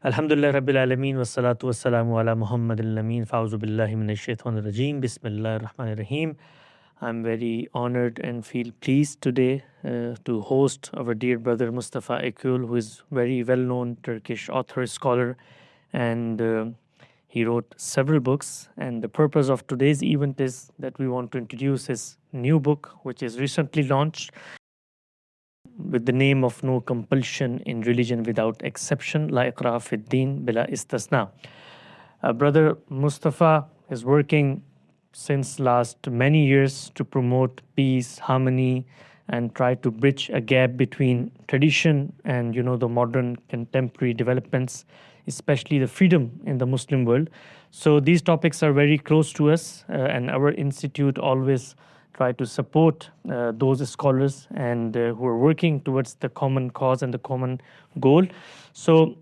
Alhamdulillah Rabbil Alameen wassalatu wassalamu ala Muhammadin Amin fa'uzu billahi minash shaitanir rajeem bismillahir rahmanir rahim. I'm very honored and feel pleased today to host our dear brother Mustafa Akyol, who is very well-known Turkish author, scholar, and he wrote several books. And the purpose of today's event is that we want to introduce his new book, which is recently launched, with the name of No Compulsion in Religion Without Exception, La Iqra Fid Din Bila Istisna. Brother Mustafa is working since last many years to promote peace, harmony, and try to bridge a gap between tradition and the modern contemporary developments, especially the freedom in the Muslim world. So these topics are very close to us, and our institute always try to support those scholars and who are working towards the common cause and the common goal. So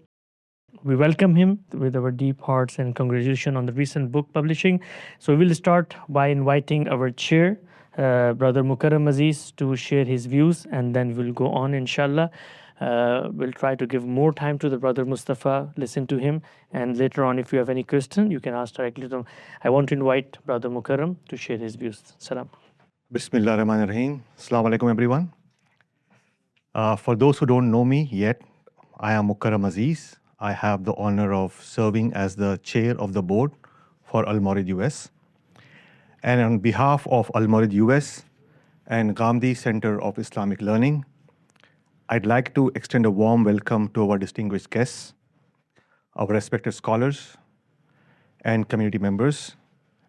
we welcome him with our deep hearts and congratulations on the recent book publishing. So we'll start by inviting our chair, Brother Mukarram Aziz, to share his views, and then we'll go on, inshallah. We'll try to give more time to the brother Mustafa, listen to him, and later on, if you have any question, you can ask directly to him. I want to invite Brother Mukarram to share his views. Salam. Bismillah ar-Rahman ar-Rahim. Assalamu alaikum, everyone. For those who don't know me yet, I am Mukarram Aziz. I have the honor of serving as the chair of the board for Al-Mawrid US. And on behalf of Al-Mawrid US and Ghamidi Center of Islamic Learning, I'd like to extend a warm welcome to our distinguished guests, our respected scholars and community members,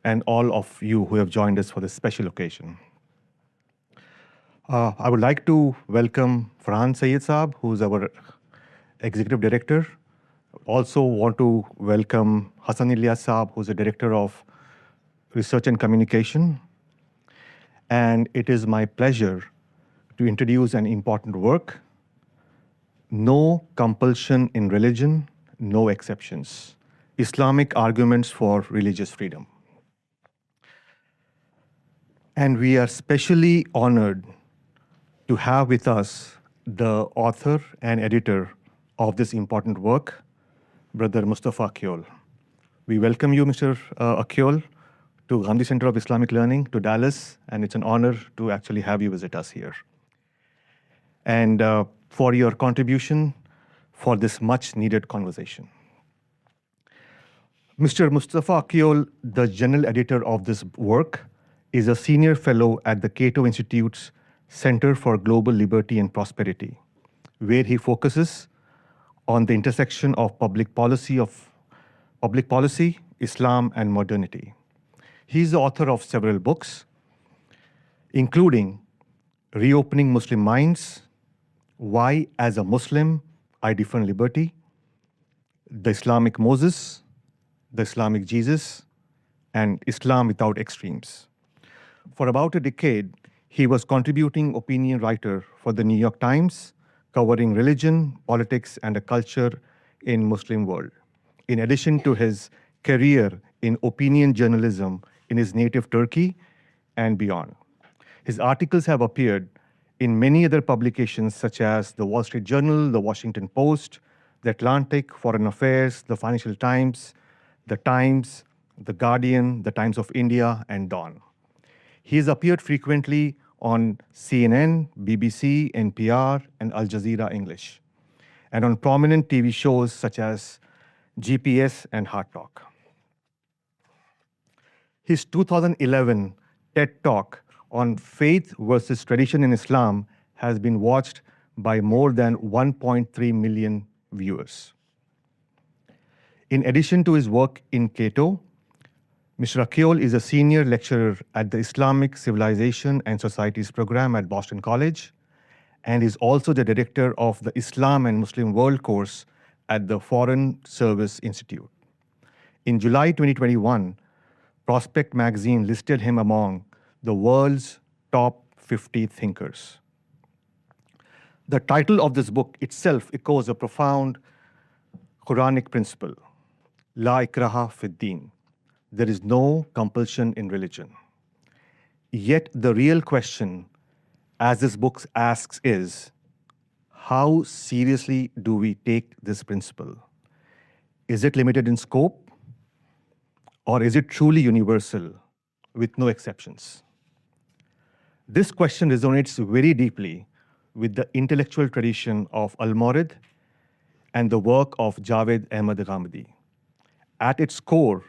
and all of you who have joined us for this special occasion. I would like to welcome Farhan Sayyid Saab, who's our executive director. Also want to welcome Hassan Ilyas Saab, who's the director of research and communication. And it is my pleasure to introduce an important work, No Compulsion in Religion, No Exceptions, Islamic Arguments for Religious Freedom. And we are specially honored to have with us the author and editor of this important work, Brother Mustafa Akyol. We welcome you, Mr. Akyol, to Ghamidi Center of Islamic Learning, to Dallas, and it's an honor to actually have you visit us here. And for your contribution for this much-needed conversation. Mr. Mustafa Akyol, the general editor of this work, is a senior fellow at the Cato Institute's Center for Global Liberty and Prosperity, where he focuses on the intersection of public policy, Islam, and modernity. He's the author of several books, including Reopening Muslim Minds, Why, as a Muslim, I Defend Liberty, The Islamic Moses, The Islamic Jesus, and Islam Without Extremes. For about a decade, he was contributing opinion writer for the New York Times, covering religion, politics, and the culture in Muslim world, in addition to his career in opinion journalism in his native Turkey and beyond. His articles have appeared in many other publications such as the Wall Street Journal, the Washington Post, the Atlantic, Foreign Affairs, the Financial Times, the Times, the Guardian, the Times of India, and Dawn. He has appeared frequently on CNN, BBC, NPR, and Al Jazeera English, and on prominent TV shows such as GPS and Hard Talk. His 2011 TED Talk on faith versus tradition in Islam has been watched by more than 1.3 million viewers. In addition to his work in Cato, Mr. Akyol is a senior lecturer at the Islamic Civilization and Societies program at Boston College, and is also the director of the Islam and Muslim World course at the Foreign Service Institute. In July 2021, Prospect magazine listed him among the world's top 50 thinkers. The title of this book itself echoes a profound Quranic principle, La ikraha fid din. There is no compulsion in religion. Yet the real question, as this book asks, is how seriously do we take this principle? Is it limited in scope? Or is it truly universal with no exceptions? This question resonates very deeply with the intellectual tradition of Al-Mawrid and the work of Javed Ahmed Ghamidi. At its core,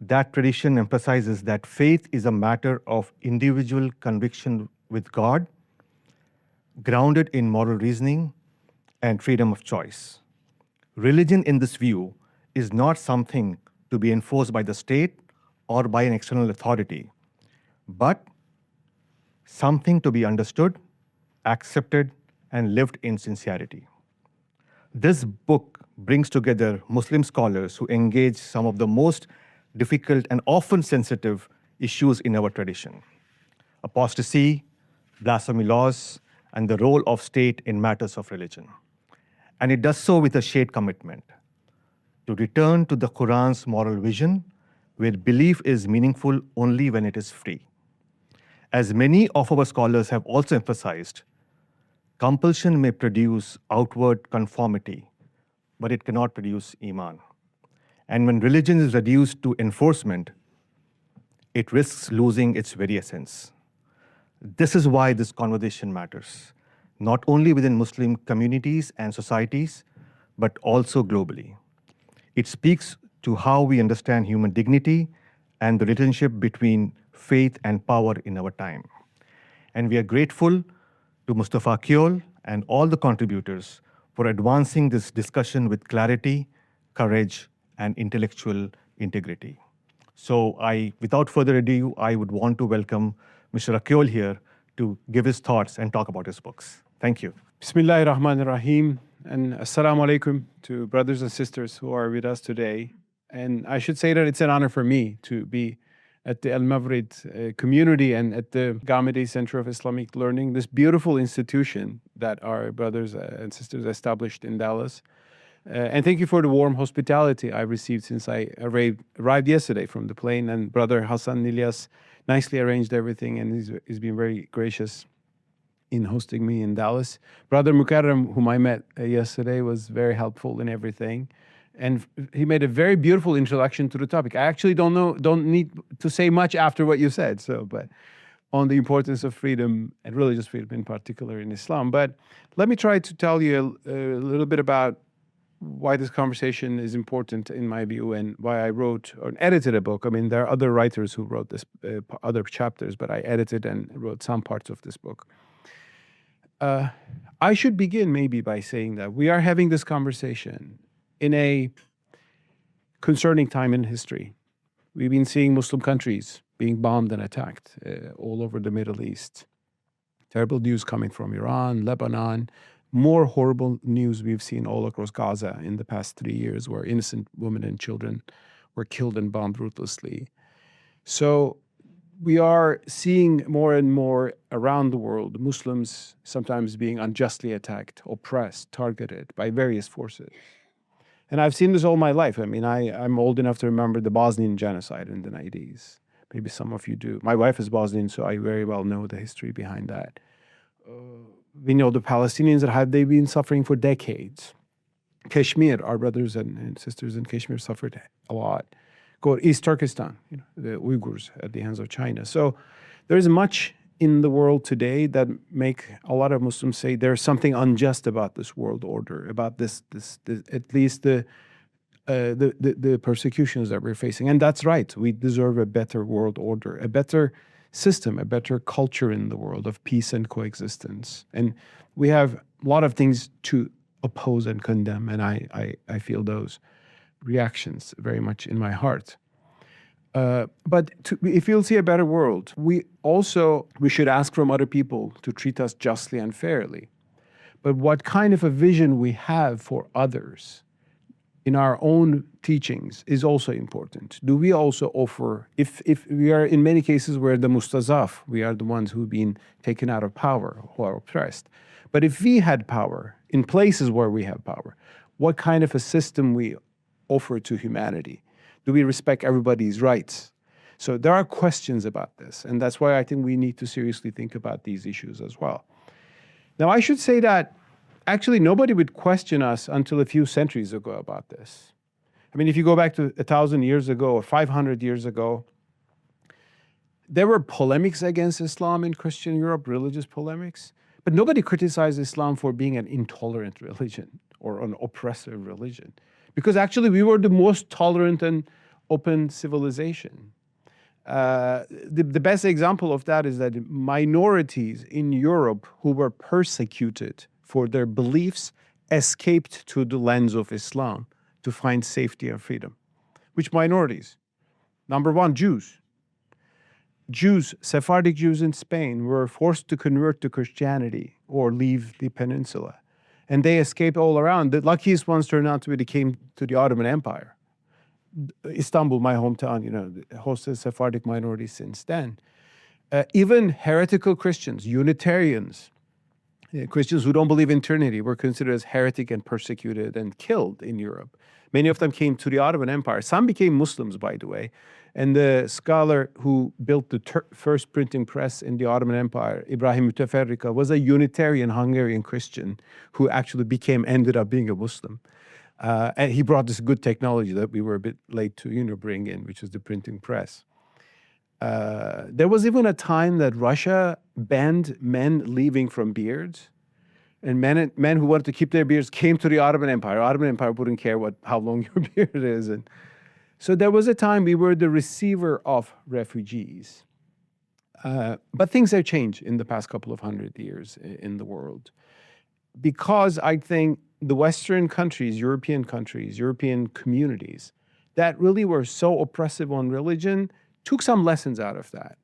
that tradition emphasizes that faith is a matter of individual conviction with God, grounded in moral reasoning and freedom of choice. Religion, in this view, is not something to be enforced by the state or by an external authority, but something to be understood, accepted, and lived in sincerity. This book brings together Muslim scholars who engage some of the most difficult and often sensitive issues in our tradition: apostasy, blasphemy laws, and the role of state in matters of religion. And it does so with a shared commitment to return to the Quran's moral vision, where belief is meaningful only when it is free. As many of our scholars have also emphasized, compulsion may produce outward conformity, but it cannot produce iman. And when religion is reduced to enforcement, it risks losing its very essence. This is why this conversation matters, not only within Muslim communities and societies, but also globally. It speaks to how we understand human dignity and the relationship between faith and power in our time. And we are grateful to Mustafa Akyol and all the contributors for advancing this discussion with clarity, courage, and intellectual integrity. So without further ado, I would want to welcome Mr. Akyol here to give his thoughts and talk about his books. Thank you. Bismillahir Rahmanir Rahim, and Assalamu alaikum to brothers and sisters who are with us today. And I should say that it's an honor for me to be at the Al-Mawrid community and at the Ghamidi Center of Islamic Learning, this beautiful institution that our brothers and sisters established in Dallas. And thank you for the warm hospitality I received since I arrived yesterday from the plane. And Brother Ahsan Ilyas nicely arranged everything, and he's been very gracious in hosting me in Dallas. Brother Mukarram, whom I met yesterday, was very helpful in everything. And he made a very beautiful introduction to the topic. I actually don't need to say much after what you said, but on the importance of freedom and religious freedom in particular in Islam. But let me try to tell you a little bit about why this conversation is important in my view and why I wrote or edited a book. I mean, there are other writers who wrote this, other chapters, but I edited and wrote some parts of this book. I should begin maybe by saying that we are having this conversation in a concerning time in history. We've been seeing Muslim countries being bombed and attacked all over the Middle East. Terrible news coming from Iran, Lebanon, more horrible news we've seen all across Gaza in the past 3 years, where innocent women and children were killed and bombed ruthlessly. So we are seeing more and more around the world, Muslims sometimes being unjustly attacked, oppressed, targeted by various forces. And I've seen this all my life. I mean, I'm old enough to remember the Bosnian genocide in the 90s. Maybe some of you do. My wife is Bosnian, so I very well know the history behind that. We know the Palestinians that they've been suffering for decades. Kashmir, our brothers and sisters in Kashmir suffered a lot. Go East Turkestan, the Uyghurs at the hands of China. So there's much in the world today that make a lot of Muslims say there's something unjust about this world order, about this at least the persecutions that we're facing. And that's right. We deserve a better world order, a better system, a better culture in the world of peace and coexistence. And we have a lot of things to oppose and condemn, and I feel those reactions very much in my heart. But if you'll see a better world, we should ask from other people to treat us justly and fairly. But what kind of a vision we have for others in our own teachings is also important. Do we also offer, if we are in many cases we're the mustazaf, we are the ones who've been taken out of power, who are oppressed. But if we had power in places where we have power, what kind of a system we offer to humanity? Do we respect everybody's rights? So there are questions about this, and that's why I think we need to seriously think about these issues as well. Now, I should say that actually nobody would question us until a few centuries ago about this. I mean, if you go back to 1,000 years ago or 500 years ago, there were polemics against Islam in Christian Europe, religious polemics, but nobody criticized Islam for being an intolerant religion or an oppressive religion, because actually we were the most tolerant and open civilization. The best example of that is that minorities in Europe who were persecuted for their beliefs escaped to the lands of Islam to find safety and freedom. Which minorities? Number one, Jews. Jews, Sephardic Jews in Spain, were forced to convert to Christianity or leave the peninsula. And they escaped all around. The luckiest ones turned out to be they came to the Ottoman Empire. Istanbul, my hometown, hosted Sephardic minorities since then. Even heretical Christians, Unitarians, Christians who don't believe in Trinity were considered as heretic and persecuted and killed in Europe. Many of them came to the Ottoman Empire. Some became Muslims, by the way. And the scholar who built the first printing press in the Ottoman Empire, Ibrahim Müteferrika, was a Unitarian Hungarian Christian who actually ended up being a Muslim. And he brought this good technology that we were a bit late to bring in, which is the printing press. There was even a time that Russia banned men leaving from beards. And men who wanted to keep their beards came to the Ottoman Empire. Ottoman Empire wouldn't care how long your beard is. And so there was a time we were the receiver of refugees. But things have changed in the past couple of 100 years in the world. Because I think the Western countries, European communities that really were so oppressive on religion took some lessons out of that.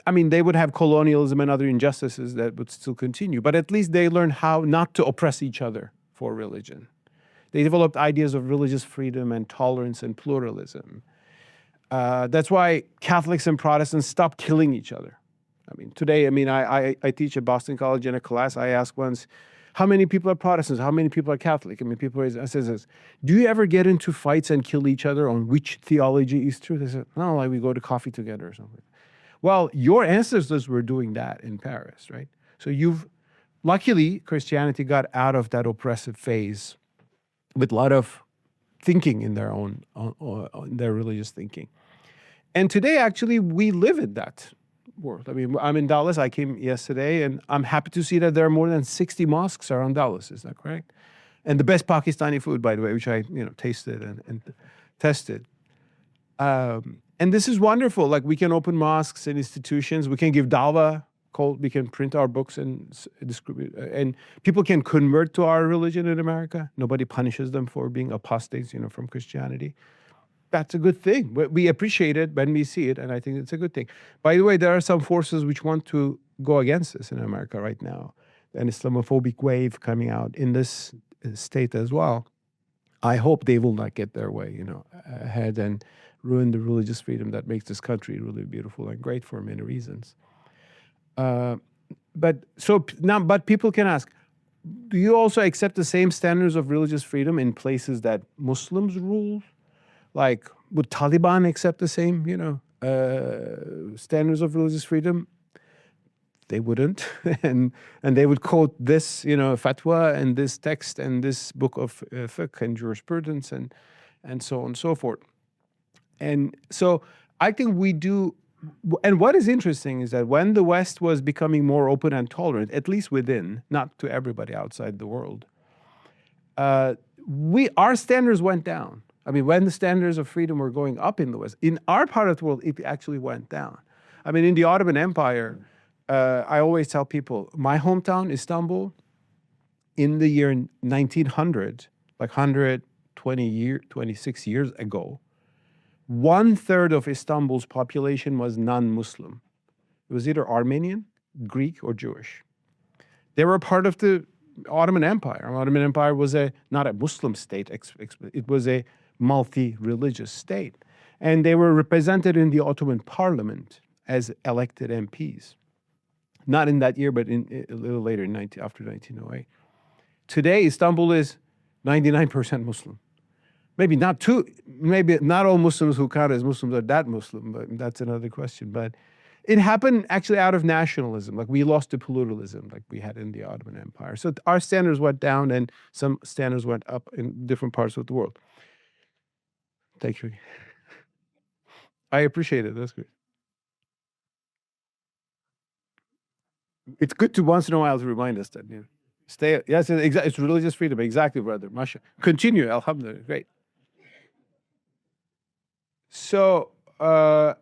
I mean, they would have colonialism and other injustices that would still continue, but at least they learned how not to oppress each other for religion. They developed ideas of religious freedom and tolerance and pluralism. That's why Catholics and Protestants stopped killing each other. I mean, today, I teach at Boston College in a class. I asked once, how many people are Protestants? How many people are Catholic? I mean, I says, do you ever get into fights and kill each other on which theology is true? They said, no, like we go to coffee together or something. Well, your ancestors were doing that in Paris, right? So luckily, Christianity got out of that oppressive phase with a lot of thinking in their own, their religious thinking. And today, actually, we live in that world. I mean, I'm in Dallas. I came yesterday, and I'm happy to see that there are more than 60 mosques around Dallas. Is that correct? And the best Pakistani food, by the way, which I tasted and tested. And this is wonderful. Like, we can open mosques and institutions. We can give dawah. We can print our books and distribute. And people can convert to our religion in America. Nobody punishes them for being apostates, from Christianity. That's a good thing. We appreciate it when we see it, and I think it's a good thing. By the way, there are some forces which want to go against this in America right now. An Islamophobic wave coming out in this state as well. I hope they will not get their way, ahead and ruin the religious freedom that makes this country really beautiful and great for many reasons. But people can ask, do you also accept the same standards of religious freedom in places that Muslims rule? Like, would Taliban accept the same, standards of religious freedom? They wouldn't, and they would quote this, fatwa and this text and this book of fiqh and jurisprudence and so on and so forth. And so I think we do. And what is interesting is that when the West was becoming more open and tolerant, at least within, not to everybody outside the world, our standards went down. I mean, when the standards of freedom were going up in the West, in our part of the world, it actually went down. I mean, in the Ottoman Empire, I always tell people, my hometown, Istanbul, in the year 1900, like 26 years ago, 1/3 of Istanbul's population was non-Muslim. It was either Armenian, Greek, or Jewish. They were part of the Ottoman Empire. The Ottoman Empire was not a Muslim state. It was a multi-religious state. And they were represented in the Ottoman parliament as elected MPs. Not in that year, but a little later, after 1908. Today, Istanbul is 99% Muslim. Maybe not all Muslims who count as Muslims are that Muslim, but that's another question. But It happened actually out of nationalism. Like we lost to pluralism like we had in the Ottoman Empire. So our standards went down and some standards went up in different parts of the world. Thank you. I appreciate it. That's great. It's good to once in a while to remind us that, stay, yes, it's religious freedom. Exactly, brother. Masha. Continue, alhamdulillah. Great. So I've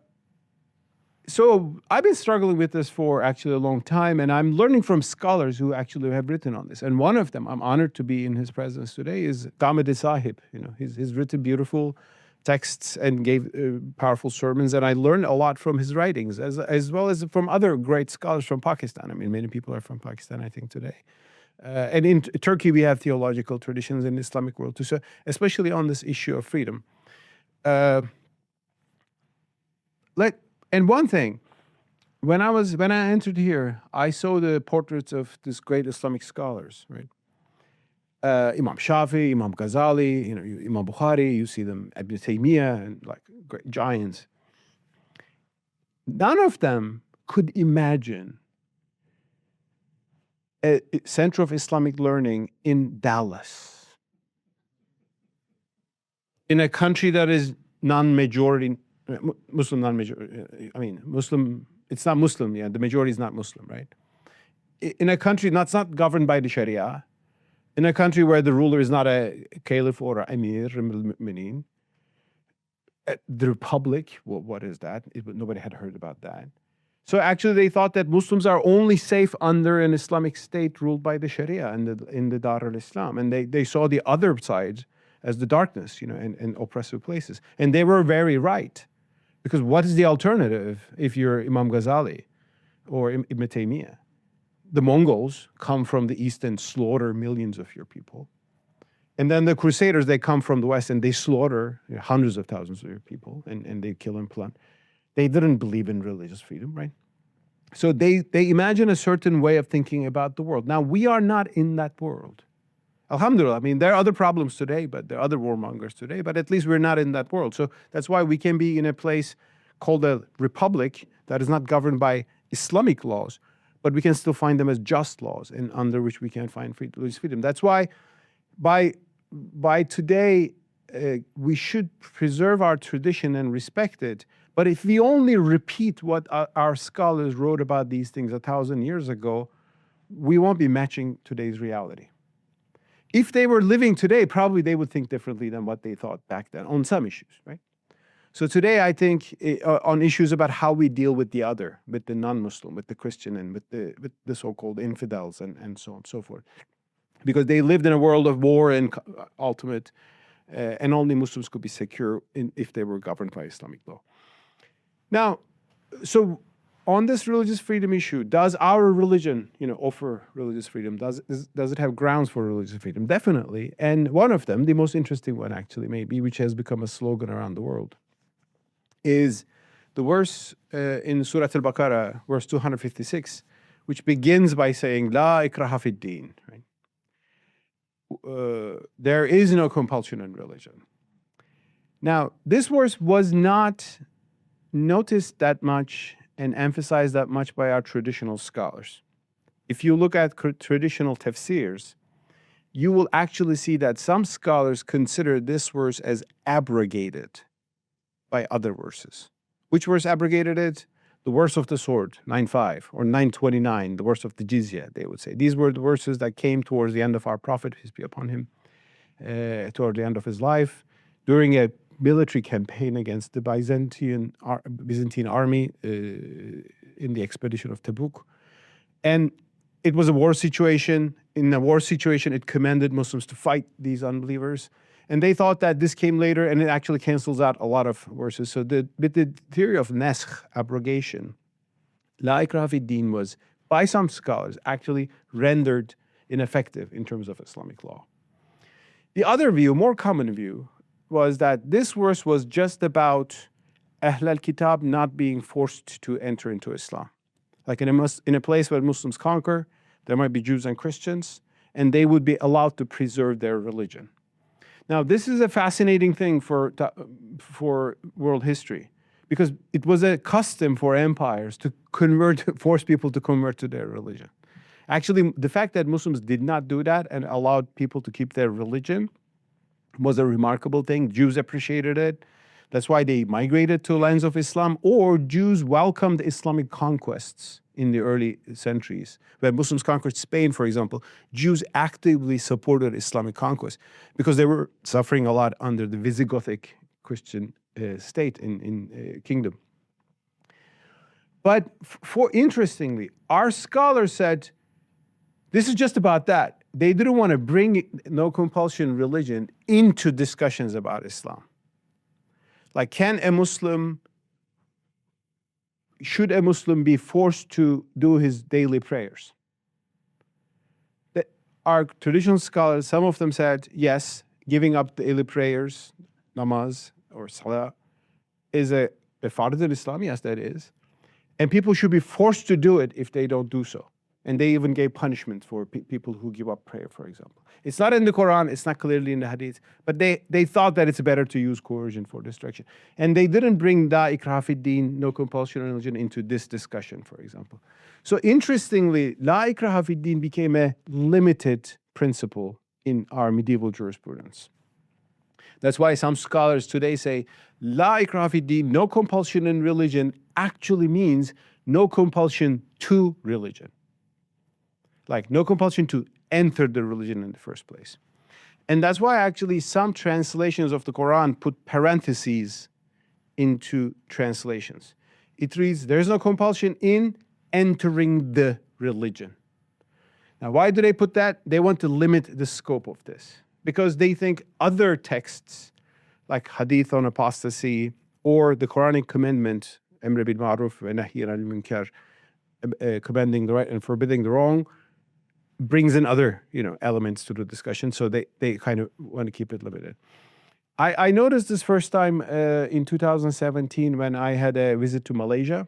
been struggling with this for actually a long time, and I'm learning from scholars who actually have written on this. And one of them, I'm honored to be in his presence today, is Ghamidi Sahib. He's written beautiful texts and gave powerful sermons, and I learned a lot from his writings, as well as from other great scholars from Pakistan. I mean, many people are from Pakistan, I think, today. And in Turkey, we have theological traditions in the Islamic world too, so especially on this issue of freedom. And one thing, when I entered here, I saw the portraits of these great Islamic scholars, right? Imam Shafi, Imam Ghazali, Imam Bukhari, you see them, Ibn Taymiyyah, and like great giants. None of them could imagine a center of Islamic learning in Dallas, in a country that is non-majority, Muslim non-majority, Muslim, it's not Muslim, the majority is not Muslim, right? In a country that's not governed by the Sharia, in a country where the ruler is not a caliph or an emir, al-mu'minin, the republic, well, what is that? Nobody had heard about that. So actually they thought that Muslims are only safe under an Islamic state ruled by the Sharia in the Dar al-Islam. And they saw the other side as the darkness, and oppressive places. And they were very right. Because what is the alternative if you're Imam Ghazali or Ibn Taymiyyah? The Mongols come from the east and slaughter millions of your people. And then the Crusaders, they come from the west and they slaughter hundreds of thousands of your people and they kill and plunder. They didn't believe in religious freedom, right? So they imagine a certain way of thinking about the world. Now, we are not in that world. Alhamdulillah, there are other problems today, but there are other warmongers today, but at least we're not in that world. So that's why we can be in a place called a republic that is not governed by Islamic laws, but we can still find them as just laws and under which we can find religious freedom. That's why by today, we should preserve our tradition and respect it. But if we only repeat what our scholars wrote about these things 1,000 years ago, we won't be matching today's reality. If they were living today, probably they would think differently than what they thought back then on some issues, right? So today, I think on issues about how we deal with the other, with the non-Muslim, with the Christian, and with the so-called infidels, and so on and so forth, because they lived in a world of war and ultimate, and only Muslims could be secure if they were governed by Islamic law. Now, so on this religious freedom issue, does our religion, offer religious freedom? Does it have grounds for religious freedom? Definitely. And one of them, the most interesting one actually maybe, which has become a slogan around the world, is the verse in Surah Al-Baqarah, verse 256, which begins by saying, La ikraha fid din, right? There is no compulsion in religion. Now, this verse was not noticed that much and emphasized that much by our traditional scholars. If you look at traditional tafsirs, you will actually see that some scholars consider this verse as abrogated by other verses. Which verse abrogated it? The verse of the sword, 9:5, or 9:29, the verse of the jizya, they would say. These were the verses that came towards the end of our Prophet, peace be upon him, toward the end of his life, during a military campaign against the Byzantine army in the expedition of Tabuk. And it was a war situation. In a war situation, it commanded Muslims to fight these unbelievers. And they thought that this came later, and it actually cancels out a lot of verses. So the theory of naskh, abrogation, la ikraha fid din, was, by some scholars, actually rendered ineffective in terms of Islamic law. The other view, more common view, was that this verse was just about Ahl al-Kitab not being forced to enter into Islam. Like in a place where Muslims conquer, there might be Jews and Christians, and they would be allowed to preserve their religion. Now, this is a fascinating thing for world history, because it was a custom for empires to force people to convert to their religion. Actually, the fact that Muslims did not do that and allowed people to keep their religion was a remarkable thing. Jews appreciated it. That's why they migrated to lands of Islam, or Jews welcomed Islamic conquests in the early centuries. When Muslims conquered Spain, for example, Jews actively supported Islamic conquest because they were suffering a lot under the Visigothic Christian state in kingdom. But interestingly, our scholars said, this is just about that. They didn't want to bring no compulsion religion into discussions about Islam. Like, should a Muslim be forced to do his daily prayers? Our traditional scholars, some of them said, yes, giving up the daily prayers, namaz or salah, is a fard in Islam. Yes, that is. And people should be forced to do it if they don't do so. And they even gave punishment for people who give up prayer, for example. It's not in the Quran, it's not clearly in the Hadith, but they thought that it's better to use coercion for destruction. And they didn't bring la ikraha fi din, no compulsion in religion, into this discussion, for example. So interestingly, la ikraha fi din became a limited principle in our medieval jurisprudence. That's why some scholars today say la ikraha fi din, no compulsion in religion, actually means no compulsion to religion. Like no compulsion to enter the religion in the first place. And that's why actually some translations of the Quran put parentheses into translations. It reads, there's no compulsion in entering the religion. Now, why do they put that? They want to limit the scope of this because they think other texts like Hadith on apostasy or the Quranic commandment, Amr bil Ma'ruf wa Nahy anil Munkar, commanding the right and forbidding the wrong, brings in other, elements to the discussion. So they kind of want to keep it limited. I noticed this first time in 2017 when I had a visit to Malaysia.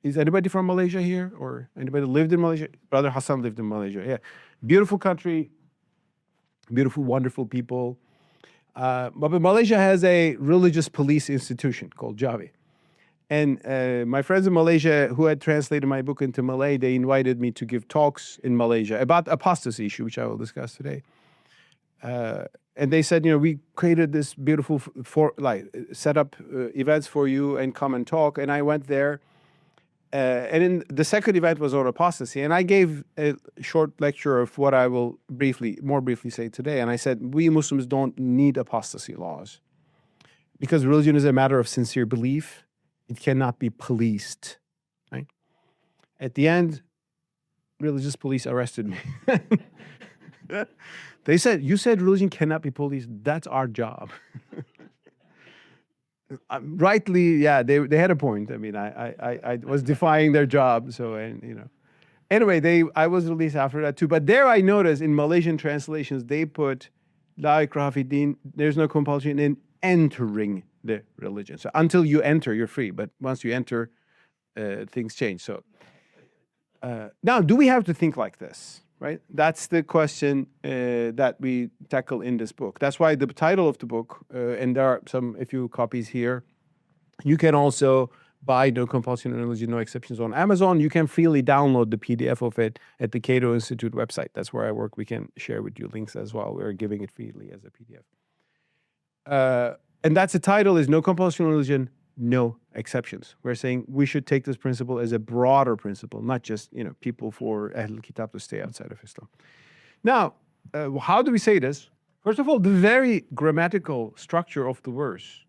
Is anybody from Malaysia here, or anybody lived in Malaysia? Brother Hassan lived in Malaysia. Yeah, beautiful country, beautiful, wonderful people. But Malaysia has a religious police institution called Javed. And my friends in Malaysia who had translated my book into Malay, they invited me to give talks in Malaysia about the apostasy issue, which I will discuss today. And they said, we created this beautiful set up events for you and come and talk. And I went there. And in the second event was on apostasy. And I gave a short lecture of what I will more briefly say today. And I said, we Muslims don't need apostasy laws because religion is a matter of sincere belief. It cannot be policed, right? At the end, religious police arrested me. They said, you said religion cannot be policed. That's our job. Rightly, yeah, they had a point. I mean, I was defying their job. So, Anyway, I was released after that too. But there I noticed in Malaysian translations, they put, La ikraha fi din, there's no compulsion in entering the religion. So until you enter, you're free. But once you enter, things change. So now, do we have to think like this? Right? That's the question that we tackle in this book. That's why the title of the book, and there are a few copies here. You can also buy No Compulsion in Religion, No Exceptions on Amazon. You can freely download the PDF of it at the Cato Institute website. That's where I work. We can share with you links as well. We're giving it freely as a PDF. And that's the title is No Compulsion in Religion, No Exceptions. We're saying we should take this principle as a broader principle, not just, people for Ahl Kitab to stay outside of Islam. Now, how do we say this? First of all, the very grammatical structure of the verse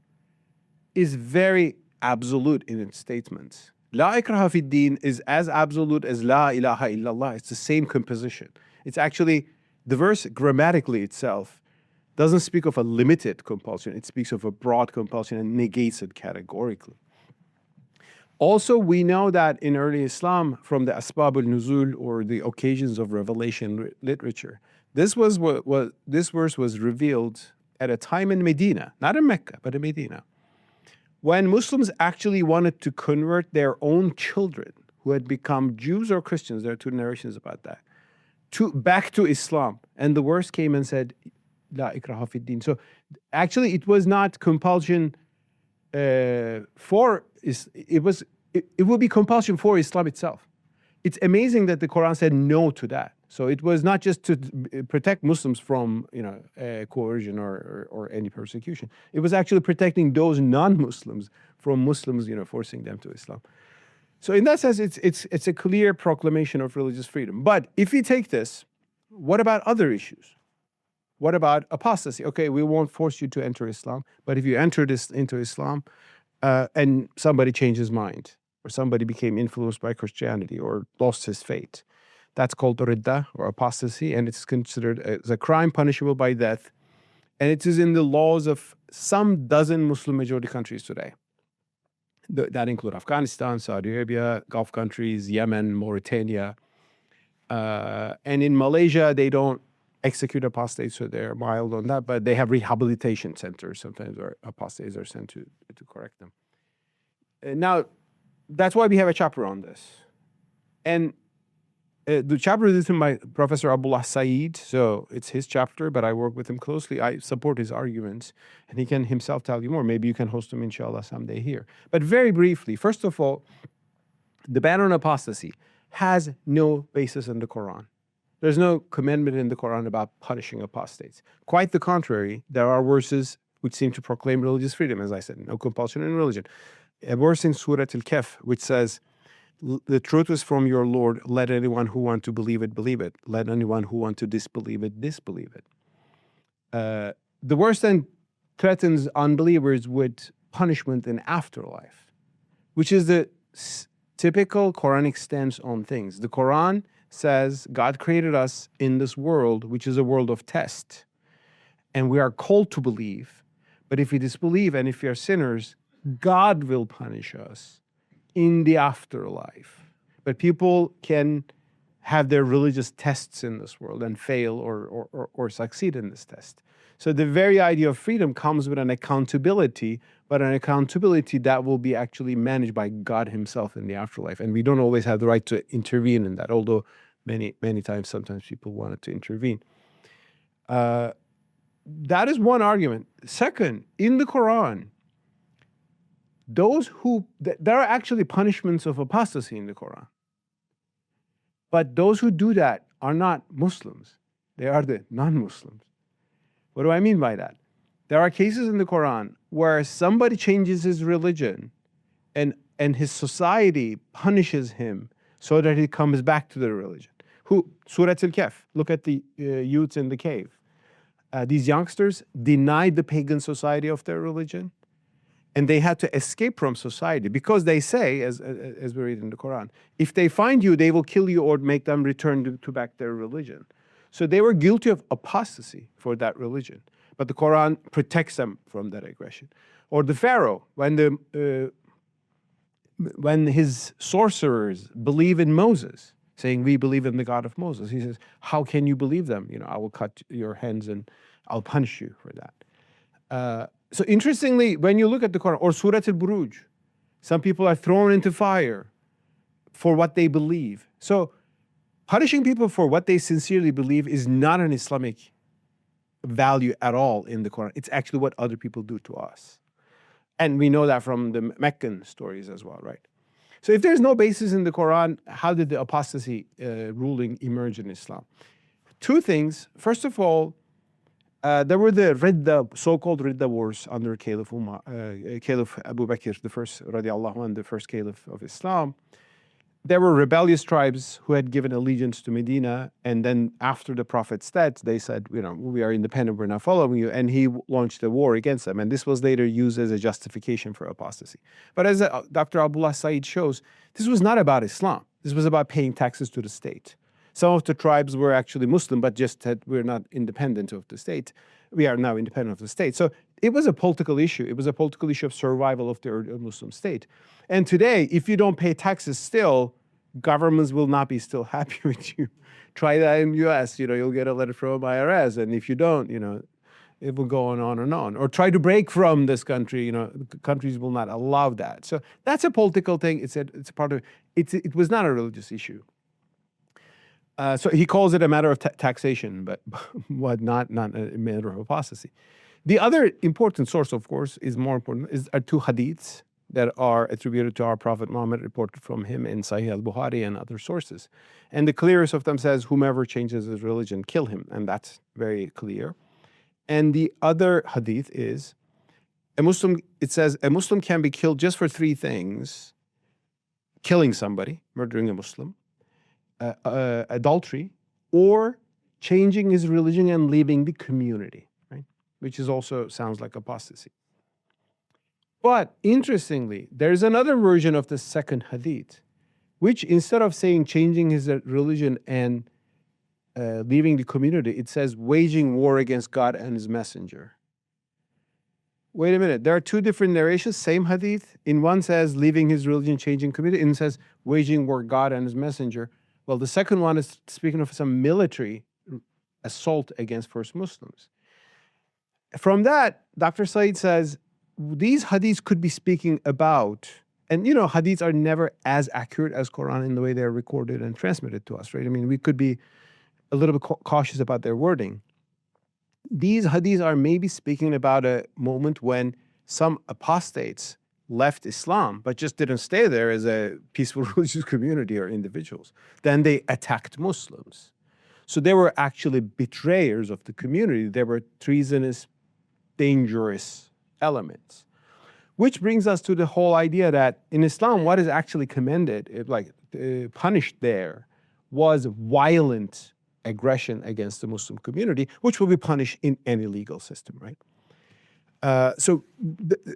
is very absolute in its statements. La ikraha fi din is as absolute as La ilaha illallah. It's the same composition. It's actually, the verse grammatically itself doesn't speak of a limited compulsion. It speaks of a broad compulsion and negates it categorically. Also, we know that in early Islam, from the Asbab al-Nuzul, or the occasions of revelation literature, this verse was revealed at a time in Medina, not in Mecca, but in Medina, when Muslims actually wanted to convert their own children who had become Jews or Christians. There are two narrations about that, back to Islam. And the verse came and said, La ikraha fi din. So actually, it was not compulsion it would be compulsion for Islam itself. It's amazing that the Quran said no to that. So it was not just to protect Muslims from coercion or any persecution. It was actually protecting those non-Muslims from Muslims forcing them to Islam. So in that sense, it's a clear proclamation of religious freedom. But if you take this, what about other issues? What about apostasy? Okay, we won't force you to enter Islam, but if you enter into Islam and somebody changed his mind, or somebody became influenced by Christianity or lost his faith, that's called ridda or apostasy, and it's considered as a crime punishable by death. And it is in the laws of some dozen Muslim majority countries today. That include Afghanistan, Saudi Arabia, Gulf countries, Yemen, Mauritania. And in Malaysia, they don't execute apostates, so they're mild on that, but they have rehabilitation centers sometimes where apostates are sent to correct them. Now, that's why we have a chapter on this. And the chapter is written by Professor Abul Said, so it's his chapter, but I work with him closely. I support his arguments, and he can himself tell you more. Maybe you can host him, inshallah, someday here. But very briefly, first of all, the ban on apostasy has no basis in the Quran. There's no commandment in the Quran about punishing apostates. Quite the contrary, there are verses which seem to proclaim religious freedom, as I said, no compulsion in religion. A verse in Surah Al-Kahf, which says, the truth is from your Lord, let anyone who want to believe it, believe it. Let anyone who want to disbelieve it, disbelieve it. The verse then threatens unbelievers with punishment in afterlife, which is the typical Quranic stance on things. The Quran says God created us in this world, which is a world of test. And we are called to believe. But if we disbelieve and if we are sinners, God will punish us in the afterlife. But people can have their religious tests in this world and fail or succeed in this test. So the very idea of freedom comes with an accountability, but an accountability that will be actually managed by God himself in the afterlife. And we don't always have the right to intervene in that, although many times, sometimes people wanted to intervene. That is one argument. Second, in the Quran, there are actually punishments of apostasy in the Quran. But those who do that are not Muslims. They are the non-Muslims. What do I mean by that? There are cases in the Quran where somebody changes his religion and his society punishes him so that he comes back to the religion. Surah Al-Kahf, look at the youths in the cave. These youngsters denied the pagan society of their religion, and they had to escape from society because they say, as we read in the Quran, if they find you, they will kill you or make them return to back their religion. So they were guilty of apostasy for that religion. But the Quran protects them from that aggression. Or the Pharaoh, when his sorcerers believe in Moses, saying, we believe in the God of Moses, he says, how can you believe them? I will cut your hands and I'll punish you for that. So interestingly, when you look at the Quran, or Surah Al-Buruj, some people are thrown into fire for what they believe. So punishing people for what they sincerely believe is not an Islamic value at all in the Quran. It's actually what other people do to us. And we know that from the Meccan stories as well, right? So if there's no basis in the Quran, how did the apostasy ruling emerge in Islam? Two things. First of all, there were the Ridda, so-called Ridda wars under Caliph Abu Bakr, the first, radiallahu anh, the first Caliph of Islam. There were rebellious tribes who had given allegiance to Medina, and then after the Prophet's death, they said, we are independent, we're not following you, and he launched a war against them, and this was later used as a justification for apostasy. But as Dr. Abul Said shows, this was not about Islam. This was about paying taxes to the state. Some of the tribes were actually Muslim, but just said, we're not independent of the state. We are now independent of the state. So it was a political issue. It was a political issue of survival of the Muslim state. And today, if you don't pay taxes still, governments will not be still happy with you. Try that in the US, you'll get a letter from IRS. And if you don't, it will go on and on. Or try to break from this country, countries will not allow that. So that's a political thing. It's a part of it. It was not a religious issue. So he calls it a matter of taxation, but not a matter of apostasy. The other important source, of course, are two hadiths that are attributed to our Prophet Muhammad, reported from him in Sahih al-Bukhari and other sources. And the clearest of them says, whomever changes his religion, kill him. And that's very clear. And the other hadith is, it says, a Muslim can be killed just for three things: killing somebody, murdering a Muslim, adultery, or changing his religion and leaving the community, right? Which is also sounds like apostasy. But interestingly, there's another version of the second hadith, which instead of saying changing his religion and leaving the community, it says waging war against God and his messenger. Wait a minute, there are two different narrations, same hadith. In one says leaving his religion, changing community, and it says waging war God and his messenger. Well, the second one is speaking of some military assault against first Muslims. From that, Dr. Said says, these hadiths could be speaking about, and you know, hadiths are never as accurate as Quran in the way they're recorded and transmitted to us, right? I mean, we could be a little bit cautious about their wording. These hadiths are maybe speaking about a moment when some apostates left Islam, but just didn't stay there as a peaceful religious community or individuals. Then they attacked Muslims. So they were actually betrayers of the community. They were treasonous, dangerous elements. Which brings us to the whole idea that in Islam, what is actually commended, punished there, was violent aggression against the Muslim community, which will be punished in any legal system, right? So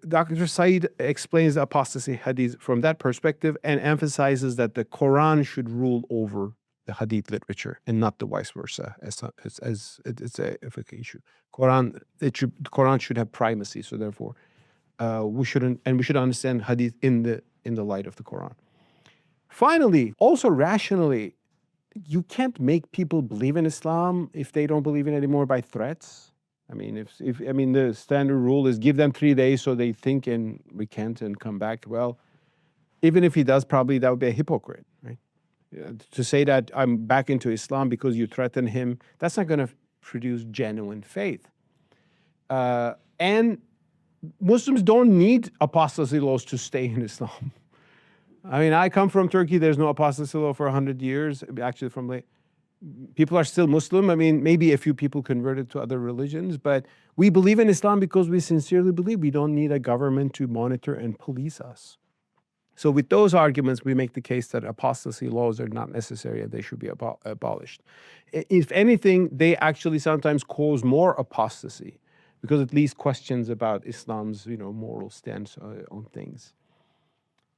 Dr. Said explains the apostasy hadith from that perspective and emphasizes that the Quran should rule over the hadith literature and not the vice versa, as it's a issue. Quran should have primacy, so therefore we should understand hadith in the light of the Quran. Finally, also rationally, you can't make people believe in Islam if they don't believe in it anymore by threats. I mean, the standard rule is give them 3 days so they think and recant and come back. Well, even if he does, probably that would be a hypocrite, right? To say that I'm back into Islam because you threaten him, that's not going to produce genuine faith. And Muslims don't need apostasy laws to stay in Islam. I mean, I come from Turkey. There's no apostasy law for 100 years. Actually, people are still Muslim. I mean, maybe a few people converted to other religions, but we believe in Islam because we sincerely believe we don't need a government to monitor and police us. So with those arguments, we make the case that apostasy laws are not necessary and they should be abolished. If anything, they actually sometimes cause more apostasy because it leads questions about Islam's, moral stance on things.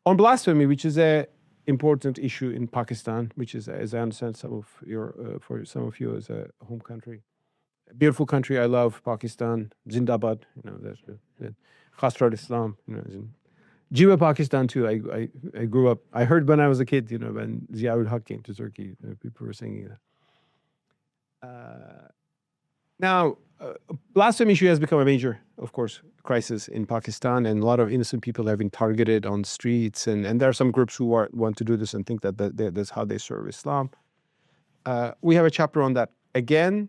On blasphemy, which is an important issue in Pakistan, which is, as I understand, for some of you, as a home country, a beautiful country. I love Pakistan. Zindabad, that's Khasrat Islam. Jiwa Pakistan too. I grew up. I heard when I was a kid, when Zia-ul-Haq came to Turkey, people were singing that. Now, blasphemy issue has become a major, of course, crisis in Pakistan, and a lot of innocent people have been targeted on streets, and there are some groups who want to do this and think that that's how they serve Islam. We have a chapter on that. Again,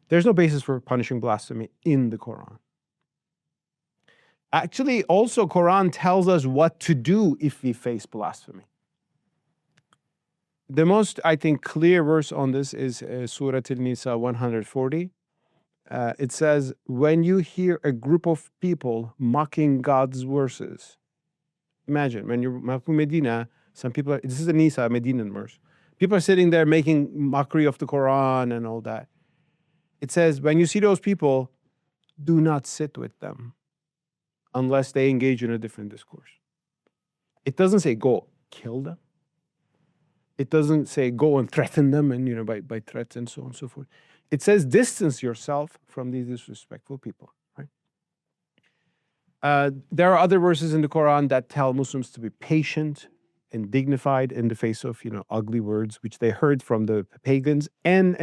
there's no basis for punishing blasphemy in the Quran. Actually, also, Quran tells us what to do if we face blasphemy. The most, I think, clear verse on this is Surah An-Nisa 140. It says, when you hear a group of people mocking God's verses, imagine when you're mocking Medina, some people this is a Nisa, Medinan verse. People are sitting there making mockery of the Quran and all that. It says, when you see those people, do not sit with them unless they engage in a different discourse. It doesn't say go kill them. It doesn't say go and threaten them and by threats and so on and so forth. It says distance yourself from these disrespectful people, right? There are other verses in the Quran that tell Muslims to be patient and dignified in the face of ugly words, which they heard from the pagans and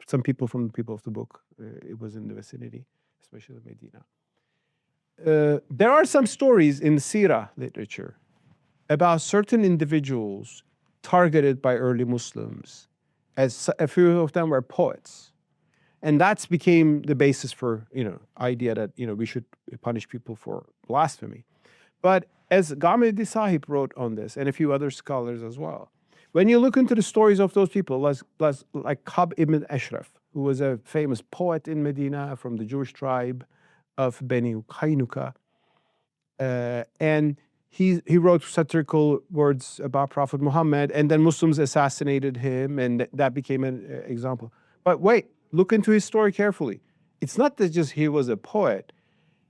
some people from the people of the book. It was in the vicinity, especially Medina. There are some stories in Sirah literature about certain individuals targeted by early Muslims, as a few of them were poets. And that's became the basis for, idea that, we should punish people for blasphemy. But as Ghamidi Sahib wrote on this, and a few other scholars as well, when you look into the stories of those people, like Kab ibn Ashraf, who was a famous poet in Medina from the Jewish tribe of Bani Qaynuqa, and he wrote satirical words about Prophet Muhammad, and then Muslims assassinated him, and that became an example. But wait, look into his story carefully. It's not that just he was a poet.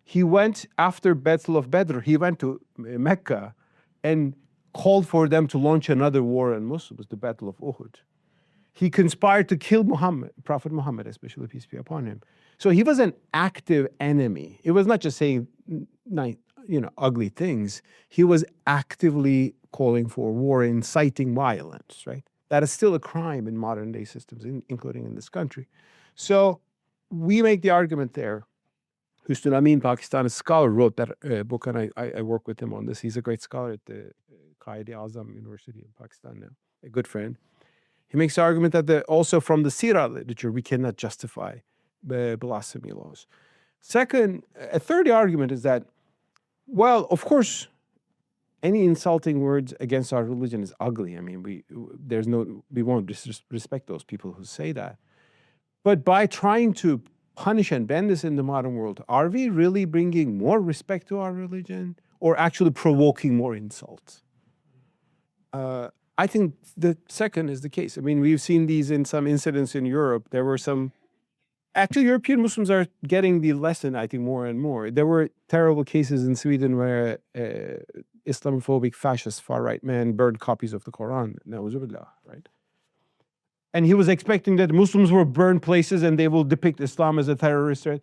He went after Battle of Badr, he went to Mecca and called for them to launch another war on Muslims, the Battle of Uhud. He conspired to kill Prophet Muhammad, especially peace be upon him. So he was an active enemy. It was not just saying ugly things. He was actively calling for war, inciting violence, right? That is still a crime in modern day systems, including in this country. So we make the argument there. Amin, Pakistani scholar, wrote that book, and I work with him on this. He's a great scholar at the Quaid-e-Azam University in Pakistan now, a good friend. He makes the argument that also from the Sirah literature, we cannot justify blasphemy laws. A third argument is that, well, of course, any insulting words against our religion is ugly. I mean, we won't disrespect those people who say that. But by trying to punish and ban this in the modern world, are we really bringing more respect to our religion or actually provoking more insults? I think the second is the case. I mean, we've seen these in some incidents in Europe. There were actually, European Muslims are getting the lesson, I think, more and more. There were terrible cases in Sweden where Islamophobic, fascist, far-right man burned copies of the Quran, na'uzubillah, right? And he was expecting that Muslims will burn places and they will depict Islam as a terrorist threat.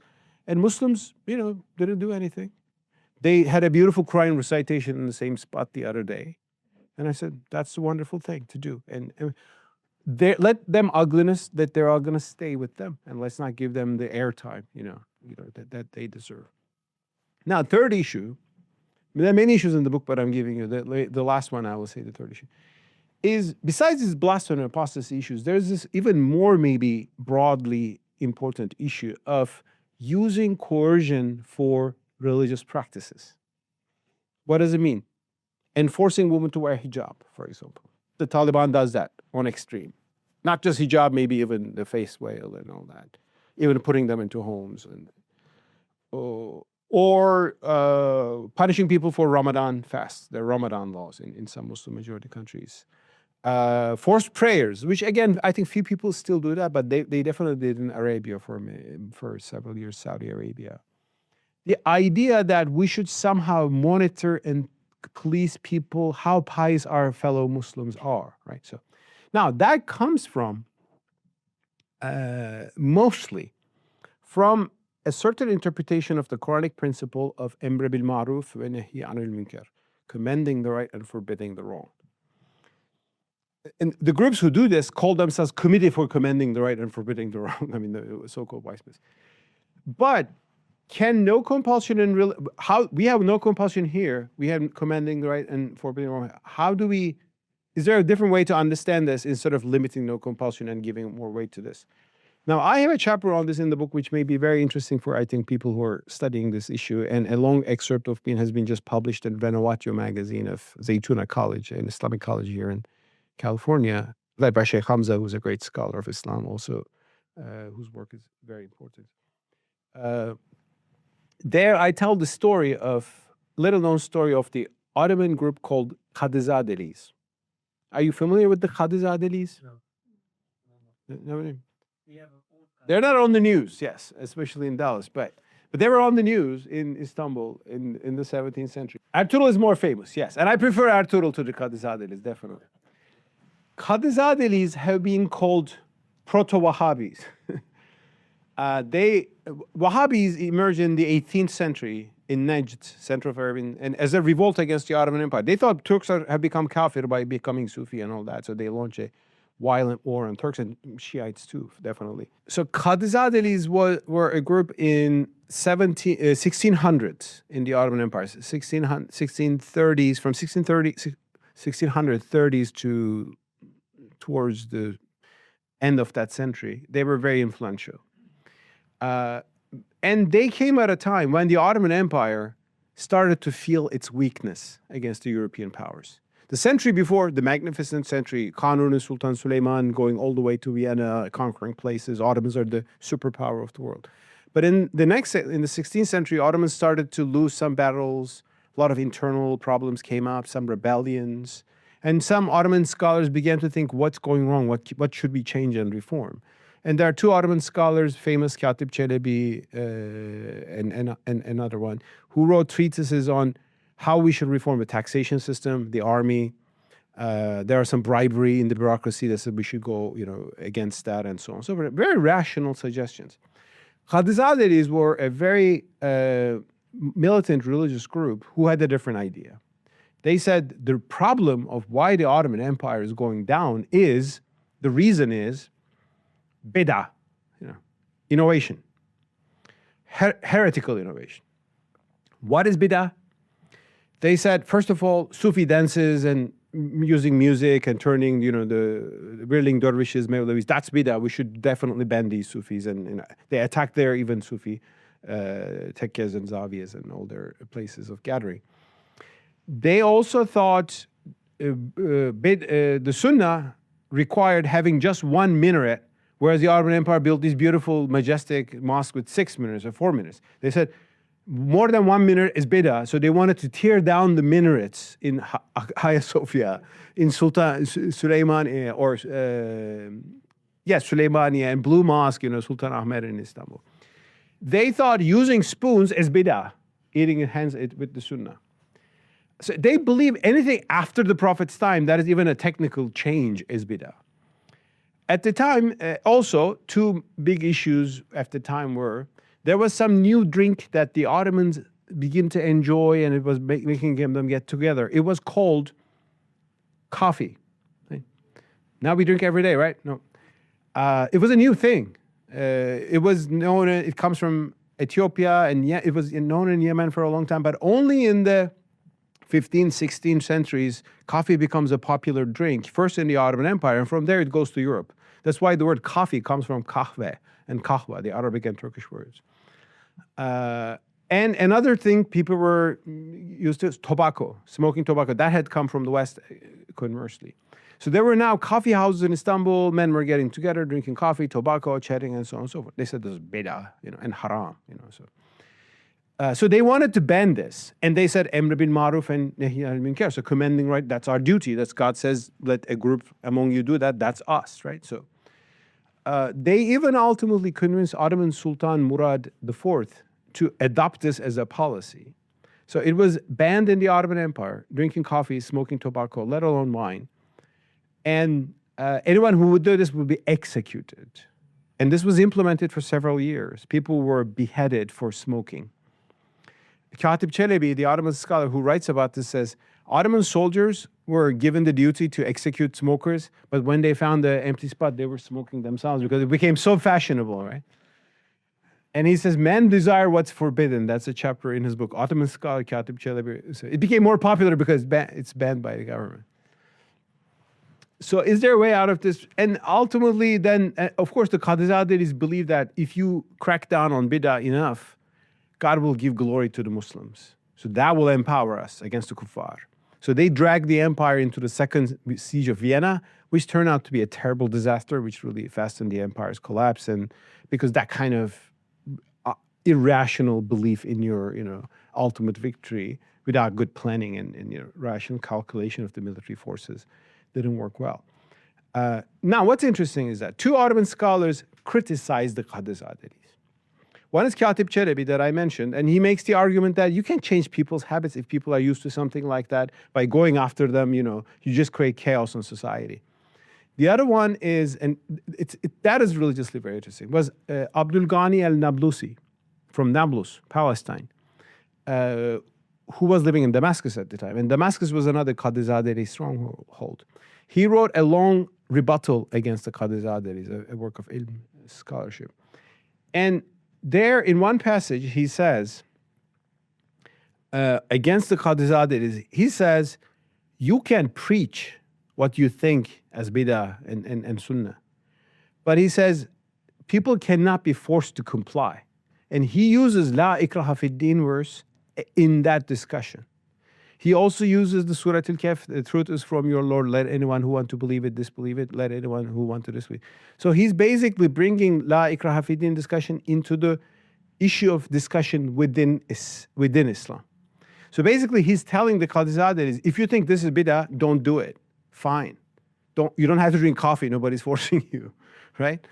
And Muslims, didn't do anything. They had a beautiful Quran recitation in the same spot the other day. And I said, that's a wonderful thing to do. And let them ugliness, that they're all going to stay with them. And let's not give them the airtime, that they deserve. Now, third issue, there are many issues in the book, but I'm giving you the last one, I will say the third issue, is besides these blasphemy and apostasy issues, there's this even more maybe broadly important issue of using coercion for religious practices. What does it mean? Enforcing women to wear hijab, for example. The Taliban does that on extreme. Not just hijab, maybe even the face veil and all that. Even putting them into homes. Or punishing people for Ramadan fasts. There are Ramadan laws in some Muslim majority countries. Forced prayers, which again, I think few people still do that, but they definitely did in Arabia for several years, Saudi Arabia. The idea that we should somehow monitor and police people, how pious our fellow Muslims are, right? So now that comes from mostly from a certain interpretation of the Quranic principle of Amr bil Ma'ruf wa Nahy anil Munkar, commending the right and forbidding the wrong. And the groups who do this call themselves Committee for Commending the Right and Forbidding the Wrong. I mean, the so-called Weissmans. But can no compulsion we have no compulsion here. We have commending the right and forbidding the wrong. Is there a different way to understand this instead of limiting no compulsion and giving more weight to this? Now, I have a chapter on this in the book, which may be very interesting for, I think, people who are studying this issue. And a long excerpt has been just published in Vanuatu magazine of Zaytuna College, an Islamic college here in California, led by Sheikh Hamza, who's a great scholar of Islam also, whose work is very important. There I tell the little-known story of the Ottoman group called Qadizadelis. Are you familiar with the Qadizadelis? No. They're not on the news, yes, especially in Dallas, but they were on the news in Istanbul in the 17th century. Ertuğrul is more famous, yes, and I prefer Ertuğrul to the Qadizadelis, definitely. Qadizadelis have been called proto-Wahhabis. Wahhabis emerged in the 18th century in Najd, center of Arabia, and as a revolt against the Ottoman Empire. They thought Turks have become kafir by becoming Sufi and all that, so they launched a violent war on Turks and Shiites too, definitely. So Qadizadelis were a group in 1600s in the Ottoman Empire, 1630s, from 1630s towards the end of that century. They were very influential. And they came at a time when the Ottoman Empire started to feel its weakness against the European powers. The century before, the magnificent century, Kanuni, Sultan Süleyman going all the way to Vienna, conquering places. Ottomans are the superpower of the world. But in the 16th century, Ottomans started to lose some battles. A lot of internal problems came up, some rebellions. And some Ottoman scholars began to think, what's going wrong? What should we change and reform? And there are two Ottoman scholars, famous Katip Çelebi and another one, who wrote treatises on how we should reform the taxation system, the army. There are some bribery in the bureaucracy that said we should go, against that and so on. So very rational suggestions. Qadizadehis were a very militant religious group who had a different idea. They said the problem of why the Ottoman Empire is going down is, the reason is bid'ah, innovation, heretical innovation. What is bid'ah? They said, first of all, Sufi dances and using music and turning, the whirling dervishes, Mevlevis, that's bid'ah. We should definitely ban these Sufis. And they attacked their even Sufi tekkes and zaviyas and all their places of gathering. They also thought the sunnah required having just one minaret, whereas the Ottoman Empire built these beautiful, majestic mosques with 6 minarets or 4 minarets. They said more than one minaret is bid'ah, so they wanted to tear down the minarets in Hagia Sophia, in Sultan Süleyman, or Süleymaniye, and Blue Mosque, Sultan Ahmed in Istanbul. They thought using spoons is bid'ah, eating in hands with the sunnah. So they believe anything after the Prophet's time, that is even a technical change, is bid'ah. At the time, also, two big issues at the time were, there was some new drink that the Ottomans began to enjoy, and it was making them get together. It was called coffee. Now we drink every day, right? No. It was a new thing. It was known, it comes from Ethiopia, and it was known in Yemen for a long time, but only in the 15th, 16th centuries, coffee becomes a popular drink, first in the Ottoman Empire, and from there it goes to Europe. That's why the word coffee comes from kahve and kahwa, the Arabic and Turkish words. And another thing people were used to is tobacco, smoking tobacco. That had come from the West, conversely. So there were now coffee houses in Istanbul. Men were getting together, drinking coffee, tobacco, chatting, and so on and so forth. They said this is bid'ah, and haram, So they wanted to ban this. And they said, Emr bil Maruf and Nahi anil Munkar. So commending, right? That's our duty. That's God says, let a group among you do that. That's us, right? So they even ultimately convinced Ottoman Sultan Murad IV to adopt this as a policy. So it was banned in the Ottoman Empire, drinking coffee, smoking tobacco, let alone wine. And anyone who would do this would be executed. And this was implemented for several years. People were beheaded for smoking. Katip Çelebi, the Ottoman scholar who writes about this, says, Ottoman soldiers were given the duty to execute smokers, but when they found the empty spot, they were smoking themselves because it became so fashionable, right? And he says, men desire what's forbidden. That's a chapter in his book. Ottoman scholar Katip Çelebi. So it became more popular because it's banned by the government. So is there a way out of this? And ultimately then, of course, the Qadizadehis believe that if you crack down on bid'ah enough, God will give glory to the Muslims. So that will empower us against the kuffar. So they dragged the empire into the second siege of Vienna, which turned out to be a terrible disaster, which really fastened the empire's collapse. And because that kind of irrational belief in your, ultimate victory without good planning and rational calculation of the military forces didn't work well. Now, what's interesting is that two Ottoman scholars criticized the Qadizadehis. One is Katip Çelebi that I mentioned, and he makes the argument that you can't change people's habits if people are used to something like that by going after them, you just create chaos in society. The other one is, and that is religiously very interesting, was Abdul Ghani al-Nablusi from Nablus, Palestine, who was living in Damascus at the time. And Damascus was another Qadizadehi stronghold. He wrote a long rebuttal against the Qadizadehis, a work of ilm, scholarship. And there, in one passage, he says, against the Qadizadehis, he says, you can preach what you think as bid'ah and sunnah. But he says, people cannot be forced to comply. And he uses La ikraha fid din verse in that discussion. He also uses the Surah Al-Kahf, the truth is from your Lord, let anyone who want to believe it disbelieve it, let anyone who want to disbelieve. So he's basically bringing La ikraha fid din discussion into the issue of discussion within Islam. So basically he's telling the Qadizadeh, if you think this is bid'ah, don't do it. Fine. You don't have to drink coffee, nobody's forcing you, right?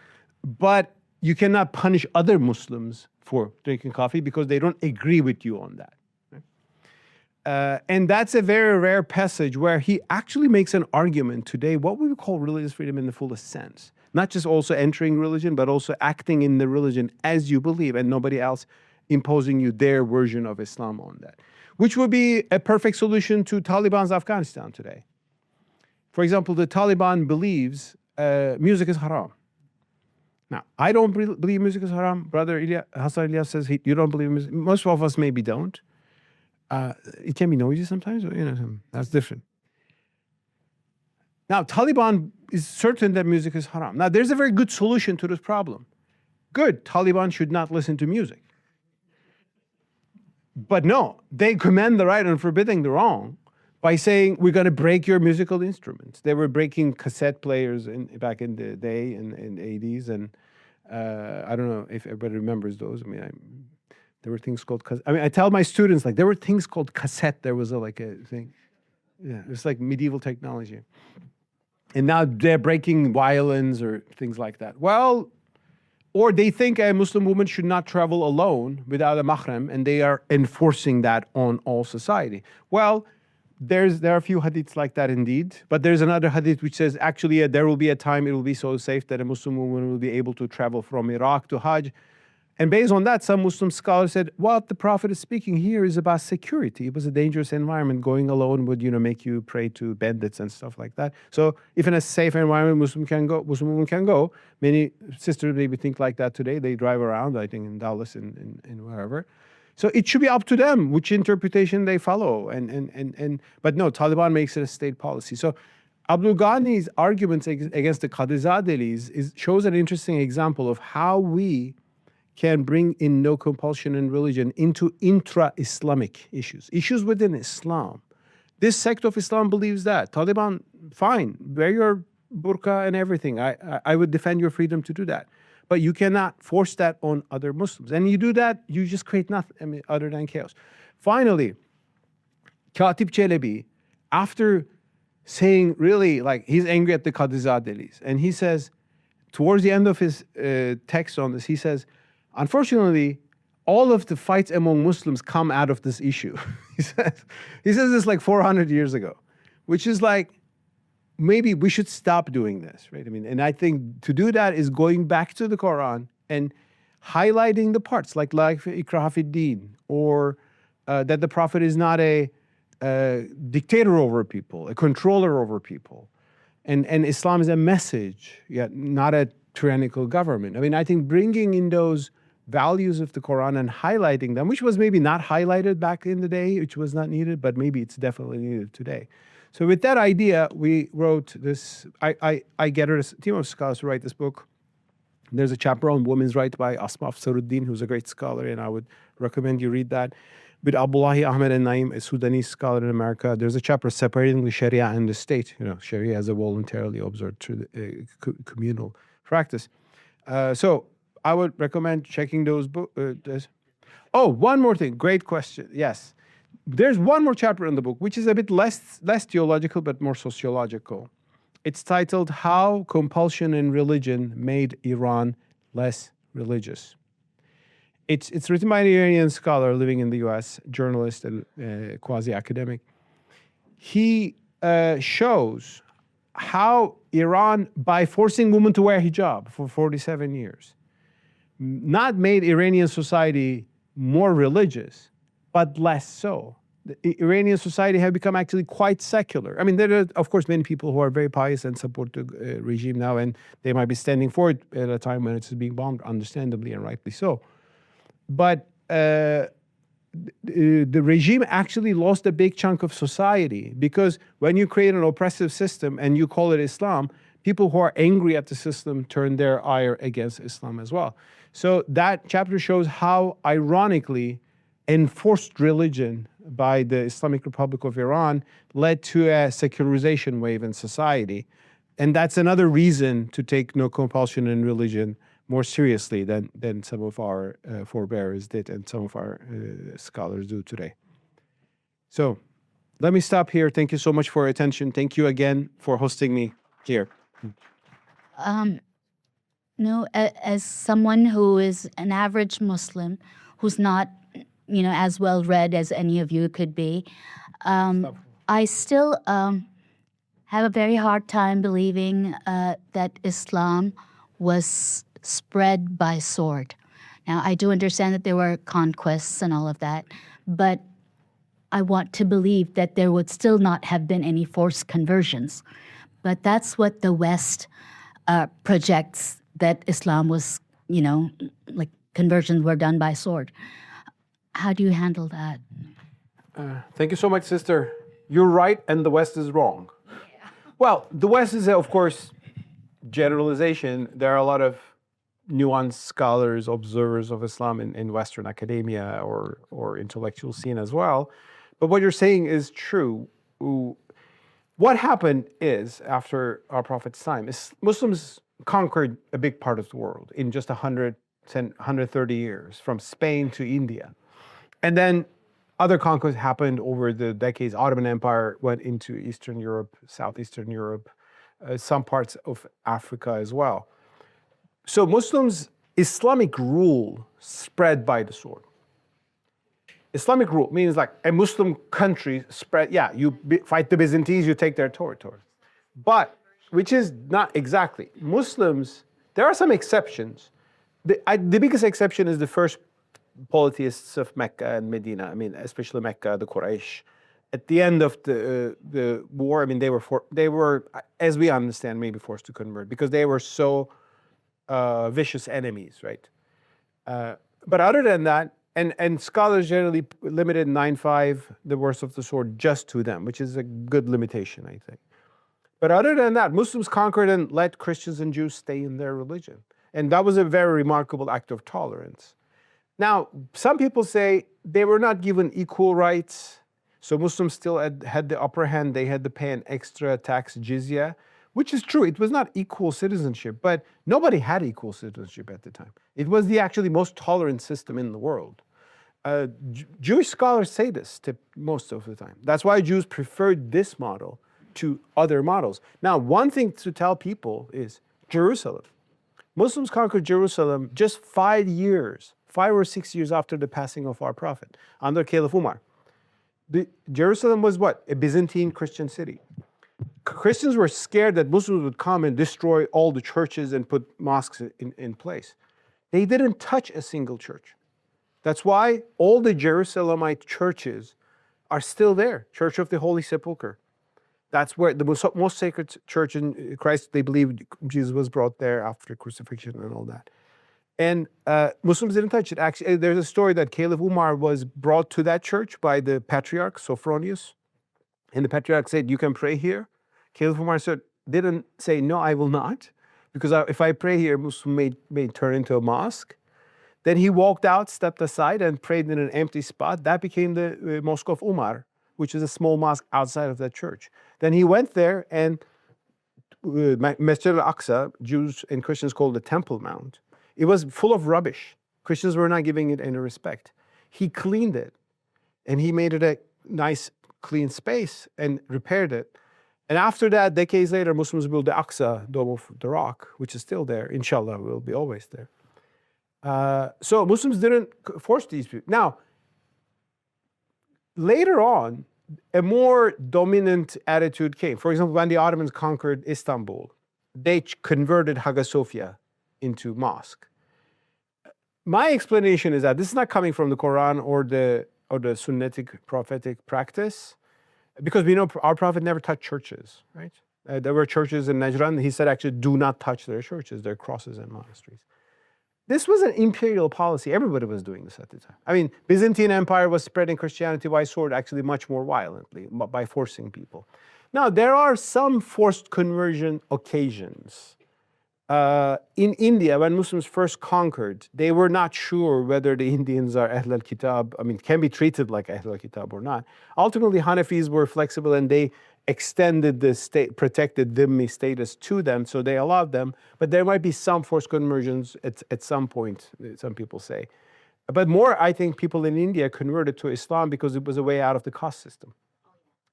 But you cannot punish other Muslims for drinking coffee because they don't agree with you on that. And that's a very rare passage where he actually makes an argument today, what we would call religious freedom in the fullest sense. Not just also entering religion, but also acting in the religion as you believe and nobody else imposing you their version of Islam on that. Which would be a perfect solution to Taliban's Afghanistan today. For example, the Taliban believes music is haram. Now, I don't believe music is haram. Brother Hassan Ilyas says you don't believe music. Most of us maybe don't. It can be noisy sometimes, but that's different. Now, Taliban is certain that music is haram. Now, there's a very good solution to this problem. Good, Taliban should not listen to music. But no, they commend the right and forbidding the wrong by saying, we're going to break your musical instruments. They were breaking cassette players back in the day, in the 80s, and I don't know if everybody remembers those. I mean, there were things called, I tell my students, like, there were things called cassette. There was a thing. Yeah, it's like medieval technology. And now they're breaking violins or things like that. Well, or they think a Muslim woman should not travel alone without a mahram, and they are enforcing that on all society. Well, there are a few hadiths like that indeed, but there's another hadith which says, actually, there will be a time it will be so safe that a Muslim woman will be able to travel from Iraq to Hajj. And based on that, some Muslim scholars said, what the Prophet is speaking here is about security. It was a dangerous environment. Going alone would, make you prey to bandits and stuff like that. So if in a safe environment, Muslim woman can go. Many sisters maybe think like that today. They drive around, I think, in Dallas and wherever. So it should be up to them which interpretation they follow. But no, Taliban makes it a state policy. So Abdul Ghani's arguments against the Qadizadelis shows an interesting example of how we can bring in no compulsion in religion into intra-Islamic issues within Islam. This sect of Islam believes that. Taliban, fine, wear your burqa and everything. I would defend your freedom to do that. But you cannot force that on other Muslims. And you do that, you just create nothing other than chaos. Finally, Khatib Chelebi, after saying really, like, he's angry at the Qadizadelis, and he says, towards the end of his text on this, he says, unfortunately, all of the fights among Muslims come out of this issue. He says this like 400 years ago, which is like, maybe we should stop doing this, right? And I think to do that is going back to the Quran and highlighting the parts like ikrah fid din, or that the Prophet is not a dictator over people, a controller over people. And Islam is a message, yet not a tyrannical government. I think bringing in those values of the Quran and highlighting them, which was maybe not highlighted back in the day, which was not needed, but maybe it's definitely needed today. So with that idea, we wrote this. I gathered a team of scholars to write this book. There's a chapter on women's rights by Asma Afsaruddin, who's a great scholar, and I would recommend you read that. With Abdullahi Ahmed and Naim, a Sudanese scholar in America, there's a chapter separating the Sharia and the state. Sharia as a voluntarily observed through the communal practice. So I would recommend checking those books. Oh, one more thing. Great question. Yes. There's one more chapter in the book, which is a bit less theological, but more sociological. It's titled, How Compulsion in Religion Made Iran Less Religious. It's written by an Iranian scholar living in the US, journalist and quasi-academic. He shows how Iran, by forcing women to wear hijab for 47 years, not made Iranian society more religious, but less so. The Iranian society have become actually quite secular. There are, of course, many people who are very pious and support the regime now, and they might be standing for it at a time when it's being bombed, understandably and rightly so. But the regime actually lost a big chunk of society, because when you create an oppressive system and you call it Islam, People who are angry at the system turn their ire against Islam as well. So that chapter shows how, ironically, enforced religion by the Islamic Republic of Iran led to a secularization wave in society. And that's another reason to take no compulsion in religion more seriously than some of our forebears did and some of our scholars do today. So let me stop here. Thank you so much for your attention. Thank you again for hosting me here. No, as someone who is an average Muslim, who's not, as well read as any of you could be, I still have a very hard time believing that Islam was spread by sword. Now, I do understand that there were conquests and all of that, but I want to believe that there would still not have been any forced conversions. But that's what the West projects, that Islam was, like conversions were done by sword. How do you handle that? Thank you so much, sister. You're right, and the West is wrong. Well, the West is, of course, generalization. There are a lot of nuanced scholars, observers of Islam in Western academia or intellectual scene as well. But what you're saying is true. What happened is, after our Prophet's time, Muslims conquered a big part of the world in just 130 years, from Spain to India. And then other conquests happened over the decades. Ottoman Empire went into Eastern Europe, Southeastern Europe, some parts of Africa as well. So Islamic rule spread by the sword. Islamic rule means like a Muslim country spread, you fight the Byzantines, you take their territory. But, which is not exactly. Muslims, there are some exceptions. The biggest exception is the first polytheists of Mecca and Medina. I mean, especially Mecca, the Quraysh. At the end of the war, I mean, they were, as we understand, maybe forced to convert because they were so vicious enemies, right? But other than that, and scholars generally limited 9-5, the worst of the sword, just to them, which is a good limitation, I think. But other than that, Muslims conquered and let Christians and Jews stay in their religion. And that was a very remarkable act of tolerance. Now, some people say they were not given equal rights, so Muslims still had the upper hand. They had to pay an extra tax, jizya, which is true. It was not equal citizenship, but nobody had equal citizenship at the time. It was the actually most tolerant system in the world. Jewish scholars say this most of the time. That's why Jews preferred this model to other models. Now, one thing to tell people is Jerusalem. Muslims conquered Jerusalem just 5 or 6 years after the passing of our Prophet, under Caliph Umar. Jerusalem was what? A Byzantine Christian city. Christians were scared that Muslims would come and destroy all the churches and put mosques in place. They didn't touch a single church. That's why all the Jerusalemite churches are still there. Church of the Holy Sepulchre. That's where the most sacred church in Christ, they believe Jesus was brought there after crucifixion and all that. And Muslims didn't touch it. Actually, there's a story that Caliph Umar was brought to that church by the patriarch, Sophronius. And the patriarch said, you can pray here. Caliph Umar didn't say, no, I will not. Because if I pray here, Muslim may turn into a mosque. Then he walked out, stepped aside, and prayed in an empty spot. That became the Mosque of Umar, which is a small mosque outside of that church. Then he went there, and Masjid al-Aqsa, Jews and Christians call the Temple Mount, it was full of rubbish. Christians were not giving it any respect. He cleaned it, and he made it a nice, clean space and repaired it. And after that, decades later, Muslims built the Aqsa, Dome of the Rock, which is still there. Inshallah, will be always there. So Muslims didn't force these people. Now, later on, a more dominant attitude came. For example, when the Ottomans conquered Istanbul, they converted Hagia Sophia into mosque. My explanation is that this is not coming from the Quran or the Sunnatic prophetic practice, because we know our Prophet never touched churches, right? There were churches in Najran. He said, actually, do not touch their churches, their crosses and monasteries. This was an imperial policy. Everybody was doing this at the time. I mean, Byzantine Empire was spreading Christianity by sword, actually much more violently, by forcing people. Now, there are some forced conversion occasions. In India, when Muslims first conquered, they were not sure whether the Indians are Ahl al-Kitab, can be treated like Ahl al-Kitab or not. Ultimately, Hanafis were flexible and they extended the protected dhimmi status to them, so they allowed them. But there might be some forced conversions at some point, some people say. But more, I think people in India converted to Islam because it was a way out of the caste system.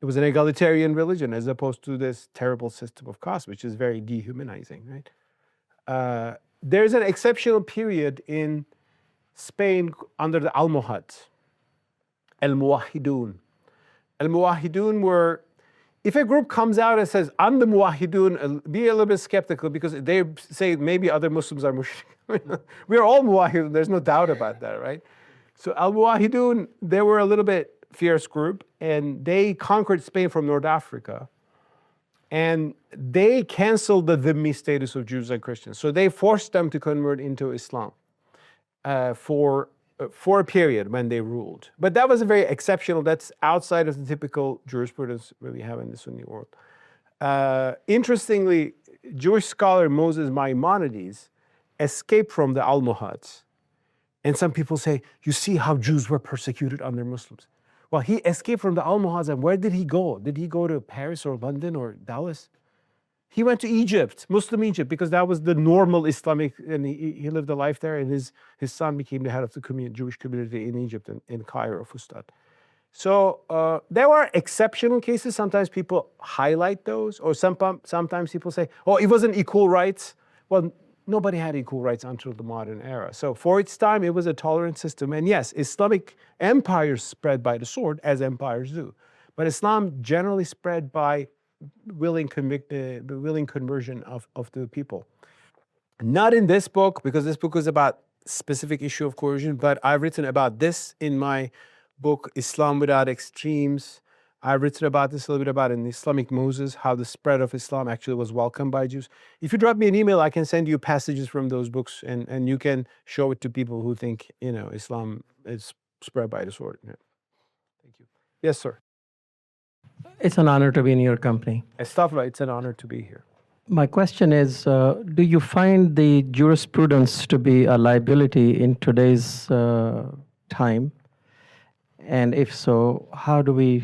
It was an egalitarian religion as opposed to this terrible system of caste, which is very dehumanizing, right? There's an exceptional period in Spain under the Almohad, Al-Muwahidun. Al-Muwahidun were, if a group comes out and says, I'm the Muwahidun, be a little bit skeptical because they say maybe other Muslims are mushrik. We are all Muwahidun, there's no doubt about that, right? So Al-Muwahidun, they were a little bit fierce group, and they conquered Spain from North Africa, and they canceled the dhimmi status of Jews and Christians. So they forced them to convert into Islam for a period when they ruled. But that was a very exceptional, that's outside of the typical jurisprudence that we have in the Sunni world. Interestingly, Jewish scholar Moses Maimonides escaped from the Almohads. And some people say, you see how Jews were persecuted under Muslims. Well, he escaped from the Almohads, and where did he go? Did he go to Paris or London or Dallas? He went to Egypt, Muslim Egypt, because that was the normal Islamic, and he lived a life there, and his son became the head of the Jewish community in Egypt, in Cairo, Fustat. So there were exceptional cases. Sometimes people highlight those, or sometimes people say, oh, it wasn't equal rights. Well, nobody had equal rights until the modern era. So for its time, it was a tolerant system. And yes, Islamic empires spread by the sword, as empires do. But Islam generally spread by willing conversion of the people. Not in this book, because this book is about specific issue of coercion, but I've written about this in my book, Islam Without Extremes. I've written about this a little bit about in Islamic Moses, how the spread of Islam actually was welcomed by Jews. If you drop me an email, I can send you passages from those books, and you can show it to people who think, Islam is spread by the sword. Yeah. Thank you. Yes, sir. It's an honor to be in your company. Mustafa, it's an honor to be here. My question is, do you find the jurisprudence to be a liability in today's time? And if so, how do we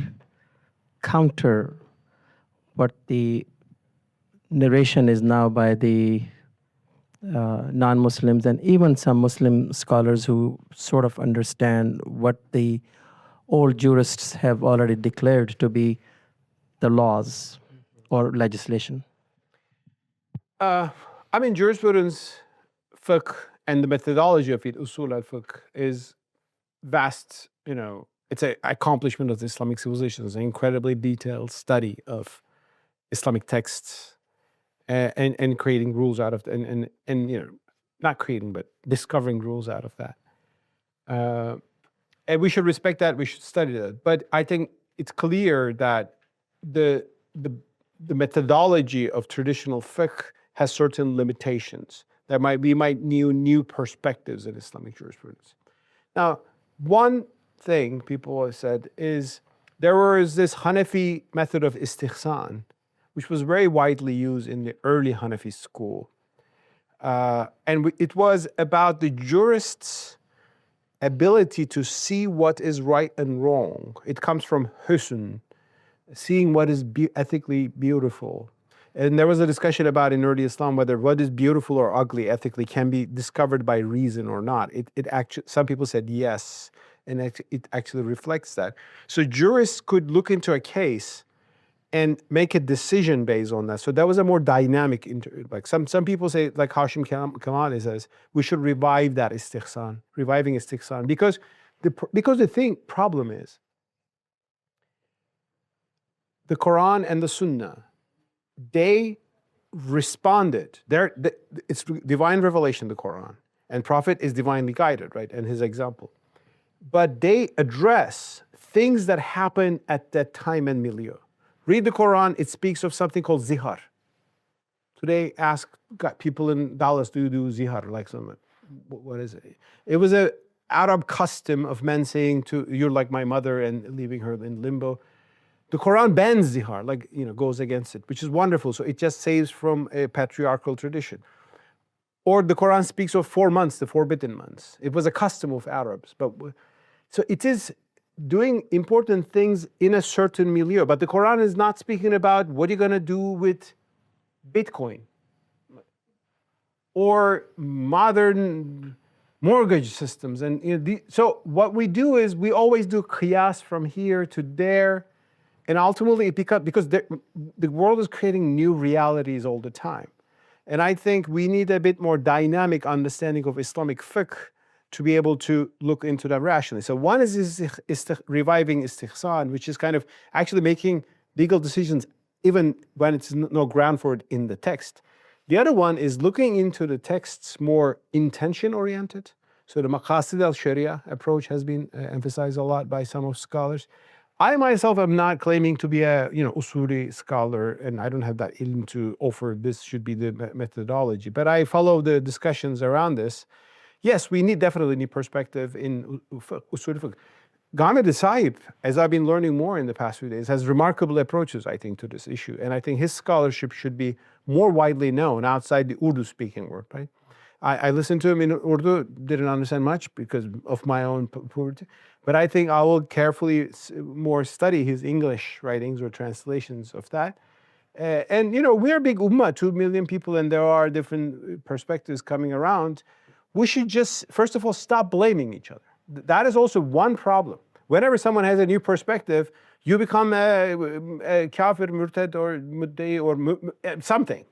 counter what the narration is now by the non-Muslims and even some Muslim scholars who sort of understand what the old jurists have already declared to be the laws or legislation? Jurisprudence, fiqh, and the methodology of it, usul al-fiqh, is vast, it's an accomplishment of the Islamic civilization. It's an incredibly detailed study of Islamic texts and creating rules out of, and not creating, but discovering rules out of that. And we should respect that, we should study that. But I think it's clear that the methodology of traditional fiqh has certain limitations. We might need new perspectives in Islamic jurisprudence. Now, one thing people have said is there was this Hanafi method of istihsan, which was very widely used in the early Hanafi school. And it was about the jurist's ability to see what is right and wrong. It comes from husn, seeing what is ethically beautiful. And there was a discussion about in early Islam whether what is beautiful or ugly ethically can be discovered by reason or not. It actually, some people said yes, and it actually reflects that. So jurists could look into a case and make a decision based on that. So that was a more dynamic, like some people say, like Hashim Kamali says, we should revive that istihsan, reviving istihsan, because the problem is the Quran and the Sunnah, they responded. It's divine revelation, the Quran, and Prophet is divinely guided, right, and his example. But they address things that happen at that time and milieu. Read the Quran, it speaks of something called zihar. Today, ask people in Dallas, do you do zihar? Like someone, what is it? It was an Arab custom of men saying you're like my mother and leaving her in limbo. The Quran bans zihar, like, goes against it, which is wonderful. So it just saves from a patriarchal tradition. Or the Quran speaks of 4 months, the forbidden months. It was a custom of Arabs. So it is doing important things in a certain milieu. But the Quran is not speaking about what you're going to do with Bitcoin or modern mortgage systems. And so what we do is we always do qiyas from here to there. And ultimately it becomes, because the world is creating new realities all the time. And I think we need a bit more dynamic understanding of Islamic fiqh to be able to look into that rationally. So one is reviving istihsan, which is kind of actually making legal decisions even when it's no ground for it in the text. The other one is looking into the texts more intention-oriented. So the maqasid al-sharia approach has been emphasized a lot by some of scholars. I myself am not claiming to be a usuli scholar, and I don't have that ilm to offer this should be the methodology. But I follow the discussions around this. Yes, we definitely need perspective in usul fiqh. Ghamidi Sahib, as I've been learning more in the past few days, has remarkable approaches, I think, to this issue. And I think his scholarship should be more widely known outside the Urdu-speaking world, right? I listened to him in Urdu, didn't understand much because of my own poverty. But I think I will carefully more study his English writings or translations of that. And we're a big ummah, 2 million people, and there are different perspectives coming around. We should just, first of all, stop blaming each other. That is also one problem. Whenever someone has a new perspective, you become a kafir, murtad, or muddi, or something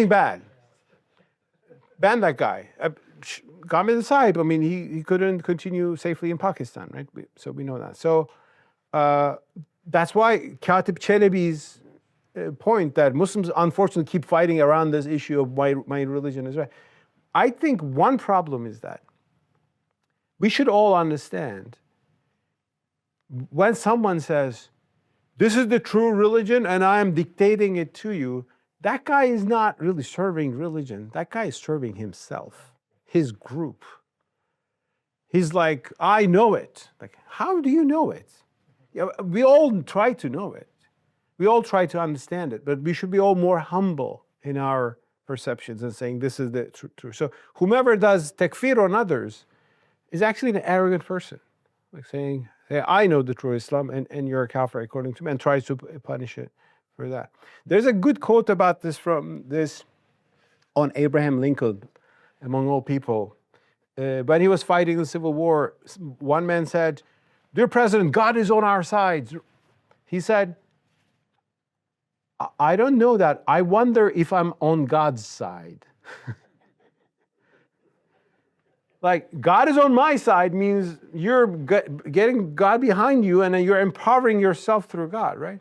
bad. Ban that guy. Ghamidi Sahib, I mean, he couldn't continue safely in Pakistan, right? So we know that. So that's why Khatib Chelebi's point that Muslims unfortunately keep fighting around this issue of my religion is right. I think one problem is that we should all understand when someone says, this is the true religion and I am dictating it to you, that guy is not really serving religion. That guy is serving himself, his group. He's like, I know it. Like, how do you know it? We all try to know it. We all try to understand it, but we should be all more humble in our perceptions and saying this is the truth. So whomever does takfir on others is actually an arrogant person, like saying, hey, I know the true Islam and you're a kafir according to me, and tries to punish it for that. There's a good quote about this on Abraham Lincoln, among all people. When he was fighting the Civil War, one man said, dear President, God is on our side. He said, I don't know that. I wonder if I'm on God's side. Like, God is on my side means you're getting God behind you and then you're empowering yourself through God, right?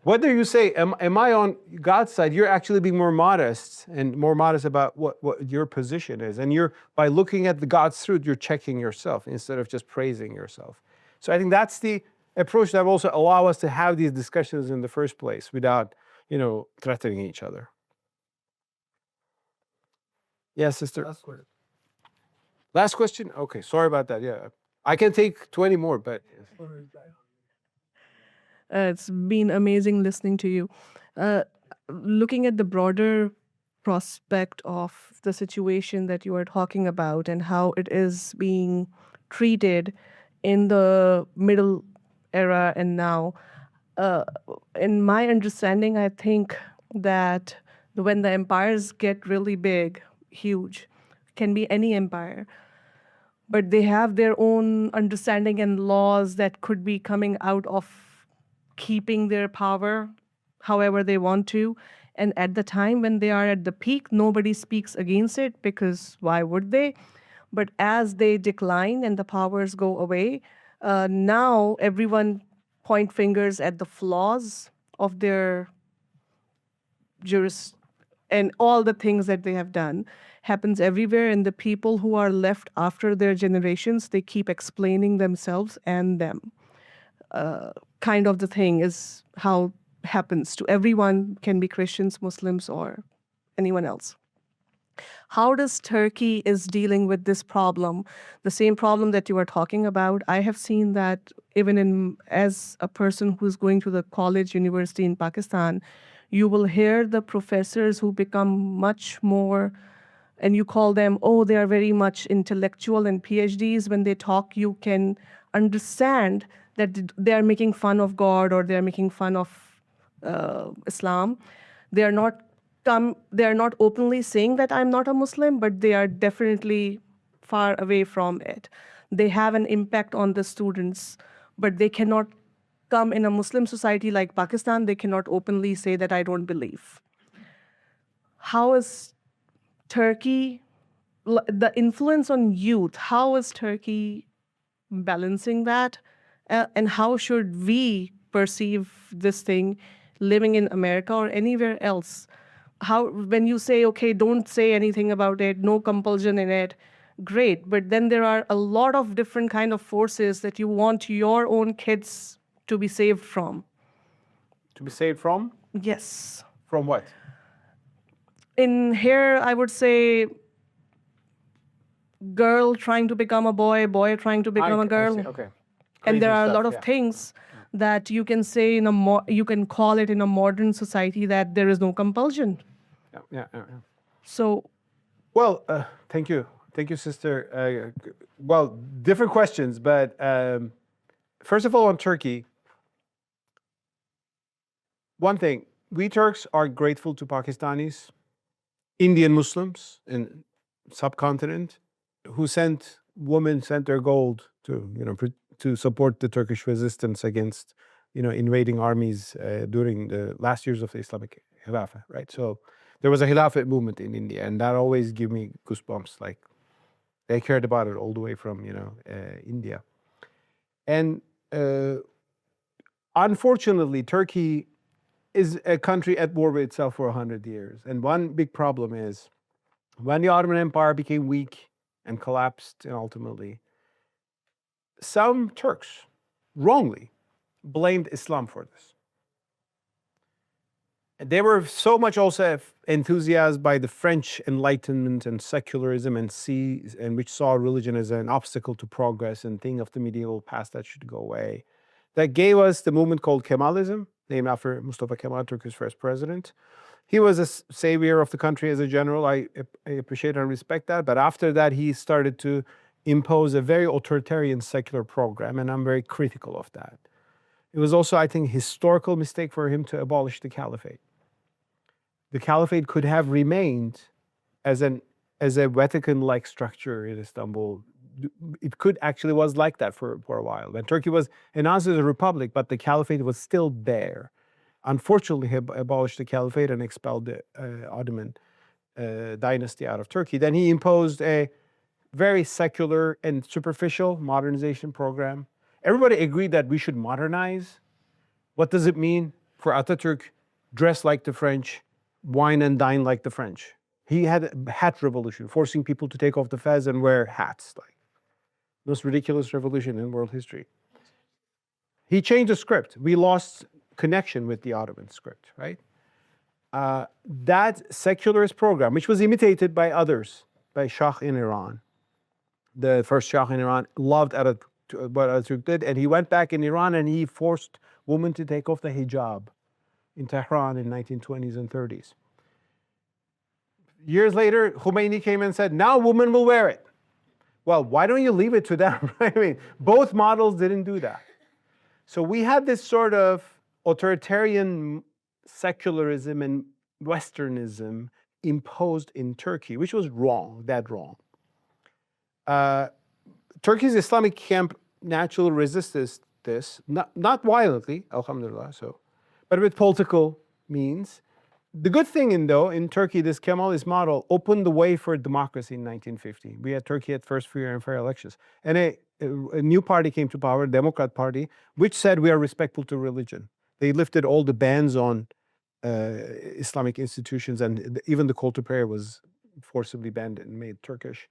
Whether you say, am I on God's side, you're actually being more modest and more modest about what your position is. And by looking at the God's truth, you're checking yourself instead of just praising yourself. So I think that's the approach that will also allow us to have these discussions in the first place without, threatening each other. Yes, sister. Last question? Okay, sorry about that. Yeah, I can take 20 more, but. It's been amazing listening to you. Looking at the broader prospect of the situation that you are talking about and how it is being treated in the middle era and now, in my understanding, I think that when the empires get really big, huge, can be any empire, but they have their own understanding and laws that could be coming out of keeping their power however they want to. And at the time when they are at the peak, nobody speaks against it because why would they? But as they decline and the powers go away, now everyone point fingers at the flaws of their and all the things that they have done happens everywhere. And the people who are left after their generations, they keep explaining themselves and them. Kind of the thing is how happens to everyone, can be Christians, Muslims, or anyone else. How does Turkey is dealing with this problem, the same problem that you are talking about? I have seen that even as a person who's going to the college university in Pakistan, you will hear the professors who become much more, and you call them, oh, they are very much intellectual and PhDs. When they talk, you can understand that they are making fun of God or they are making fun of Islam. They are not they are not openly saying that I'm not a Muslim, but they are definitely far away from it. They have an impact on the students, but they cannot come in a Muslim society like Pakistan. They cannot openly say that I don't believe. How is Turkey, the influence on youth, how is Turkey balancing that? And how should we perceive this thing living in America or anywhere else? How, when you say, okay, don't say anything about it, no compulsion in it, great. But then there are a lot of different kind of forces that you want your own kids to be saved from. To be saved from? Yes. From what? In here, I would say girl trying to become a boy, boy trying to become a girl. Okay. And there Crazy are a stuff, lot of yeah. things that you can say you can call it in a modern society that there is no compulsion. Yeah. So Well, thank you. Thank you, sister. Well, different questions, but first of all, on Turkey, one thing, we Turks are grateful to Pakistanis, Indian Muslims in subcontinent, who sent their gold to support the Turkish resistance against, invading armies during the last years of the Islamic Khilafah, right? So there was a Khilafat movement in India, and that always give me goosebumps. Like they cared about it all the way from, India. And unfortunately, Turkey is a country at war with itself for 100 years. And one big problem is when the Ottoman Empire became weak and collapsed, and ultimately, some Turks wrongly blamed Islam for this. And they were so much also enthusiased by the French Enlightenment and secularism and which saw religion as an obstacle to progress and thing of the medieval past that should go away. That gave us the movement called Kemalism, named after Mustafa Kemal, Turkey's first president. He was a savior of the country as a general. I appreciate and respect that. But after that, he started to impose a very authoritarian secular program, and I'm very critical of that. It was also, I think, a historical mistake for him to abolish the caliphate. The caliphate could have remained as a Vatican-like structure in Istanbul. It could actually was like that for a while. When Turkey was announced as a republic, but the caliphate was still there. Unfortunately, he abolished the caliphate and expelled the Ottoman dynasty out of Turkey. Then he imposed a very secular and superficial modernization program. Everybody agreed that we should modernize. What does it mean for Atatürk? Dress like the French, wine and dine like the French. He had a hat revolution, forcing people to take off the fez and wear hats. Like most ridiculous revolution in world history. He changed the script. We lost connection with the Ottoman script, right? That secularist program, which was imitated by others, by Shah in Iran. The first Shah in Iran loved what Atatürk did, and he went back in Iran and he forced women to take off the hijab in Tehran in 1920s and 30s. Years later, Khomeini came and said, now women will wear it. Well, why don't you leave it to them? I mean, both models didn't do that. So we had this sort of authoritarian secularism and Westernism imposed in Turkey, which was wrong, dead wrong. Turkey's Islamic camp naturally resisted this, not violently, alhamdulillah, but with political means. The good thing in Turkey, this Kemalist model opened the way for democracy in 1950. We had Turkey at first free and fair elections. And a new party came to power, Democrat Party, which said we are respectful to religion. They lifted all the bans on Islamic institutions, and even the call to prayer was forcibly banned and made Turkish.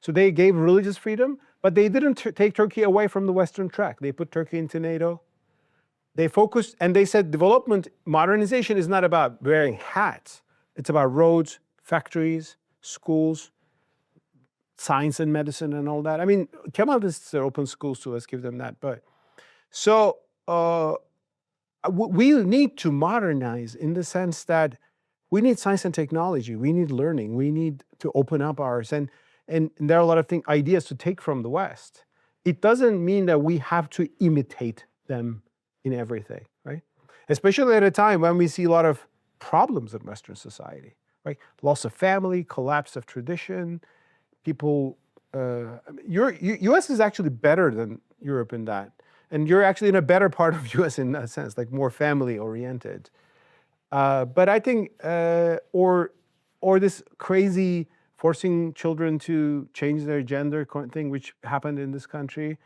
So they gave religious freedom, but they didn't take Turkey away from the Western track. They put Turkey into NATO. They focused, and they said modernization is not about wearing hats. It's about roads, factories, schools, science and medicine and all that. I mean, Kemalists open schools to us, give them that. But so we need to modernize in the sense that we need science and technology. We need learning. We need to open up ours. And there are a lot of ideas to take from the West. It doesn't mean that we have to imitate them in everything, right? Especially at a time when we see a lot of problems in Western society, right? Loss of family, collapse of tradition, people, US is actually better than Europe in that. And you're actually in a better part of US in that sense, like more family oriented. But I think, or this crazy forcing children to change their gender thing, which happened in this country.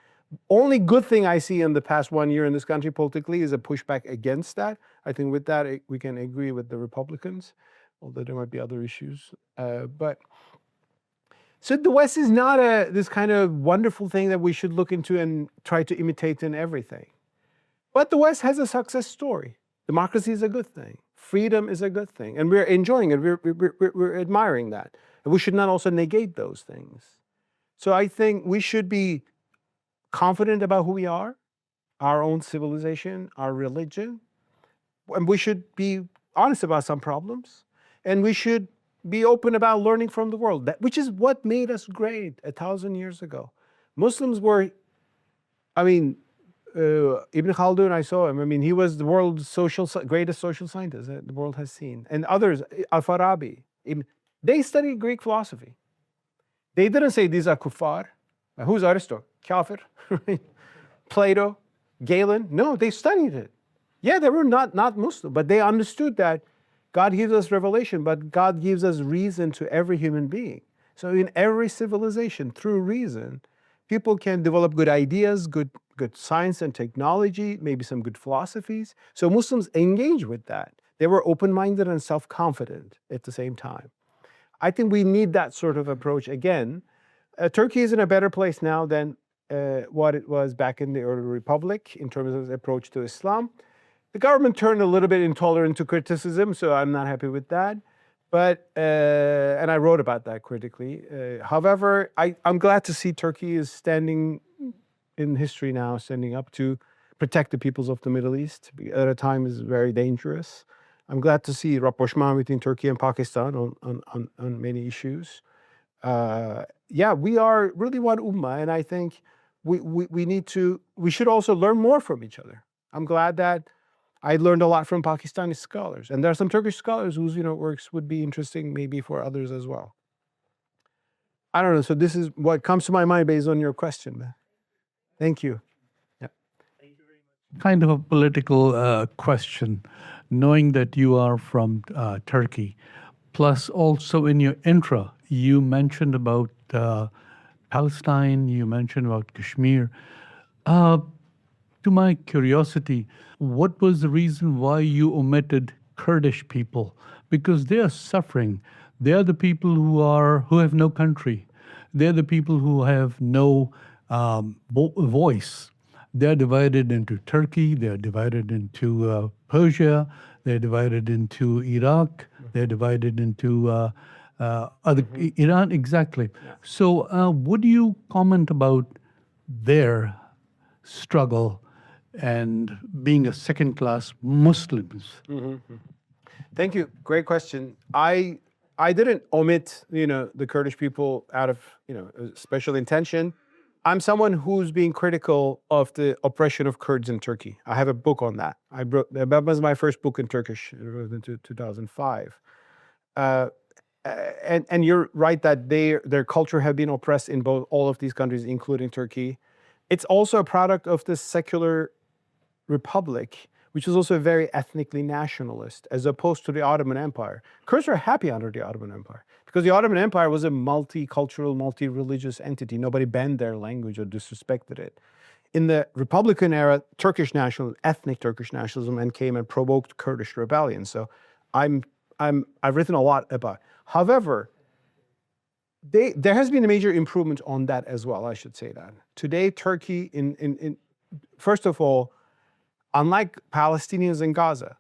Only good thing I see in the past 1 year in this country politically is a pushback against that. I think with that, we can agree with the Republicans, although there might be other issues. So the West is not this kind of wonderful thing that we should look into and try to imitate in everything. But the West has a success story. Democracy is a good thing. Freedom is a good thing. And we're enjoying it. We're admiring that. And we should not also negate those things. So I think we should be confident about who we are, our own civilization, our religion. And we should be honest about some problems. And we should be open about learning from the world, which is what made us great 1,000 years ago. Muslims were, Ibn Khaldun, I saw him. I mean, he was the world's greatest social scientist that the world has seen. And others, Al-Farabi, they studied Greek philosophy. They didn't say these are kuffar. Who's Aristotle? Kafir. Plato, Galen. No, they studied it. Yeah, they were not Muslim, but they understood that God gives us revelation, but God gives us reason to every human being. So in every civilization, through reason, people can develop good ideas, good science and technology, maybe some good philosophies. So Muslims engage with that. They were open-minded and self-confident at the same time. I think we need that sort of approach again. Turkey is in a better place now than what it was back in the early republic in terms of its approach to Islam. The government turned a little bit intolerant to criticism, so I'm not happy with that. But, and I wrote about that critically. However, I'm glad to see Turkey is standing in history now, standing up to protect the peoples of the Middle East. At a time is very dangerous. I'm glad to see rapprochement between Turkey and Pakistan on many issues. Yeah, we are really one ummah, and I think we should also learn more from each other. I'm glad that I learned a lot from Pakistani scholars, and there are some Turkish scholars whose works would be interesting maybe for others as well. I don't know. So this is what comes to my mind based on your question, man. Thank you. Yeah. Kind of a political question, knowing that you are from Turkey, plus also in your intro, you mentioned about Palestine, you mentioned about Kashmir. To my curiosity, what was the reason why you omitted Kurdish people? Because they are suffering. They are the people who have no country. They're the people who have no voice. They're divided into Turkey. They're divided into Persia. They're divided into Iraq. They're divided into Iran. Exactly. So, would you comment about their struggle and being a second-class Muslims? Mm-hmm. Thank you. Great question. I didn't omit, the Kurdish people out of, special intention. I'm someone who's being critical of the oppression of Kurds in Turkey. I have a book on that. That was my first book in Turkish. It was in 2005. And you're right that their culture have been oppressed in all of these countries, including Turkey. It's also a product of this secular republic, which is also very ethnically nationalist, as opposed to the Ottoman Empire. Kurds are happy under the Ottoman Empire because the Ottoman Empire was a multicultural, multi-religious entity. Nobody banned their language or disrespected it. In the Republican era, ethnic Turkish nationalism came and provoked Kurdish rebellion. So I've written a lot about. However, there has been a major improvement on that as well. I should say that today, Turkey, first of all, unlike Palestinians in Gaza,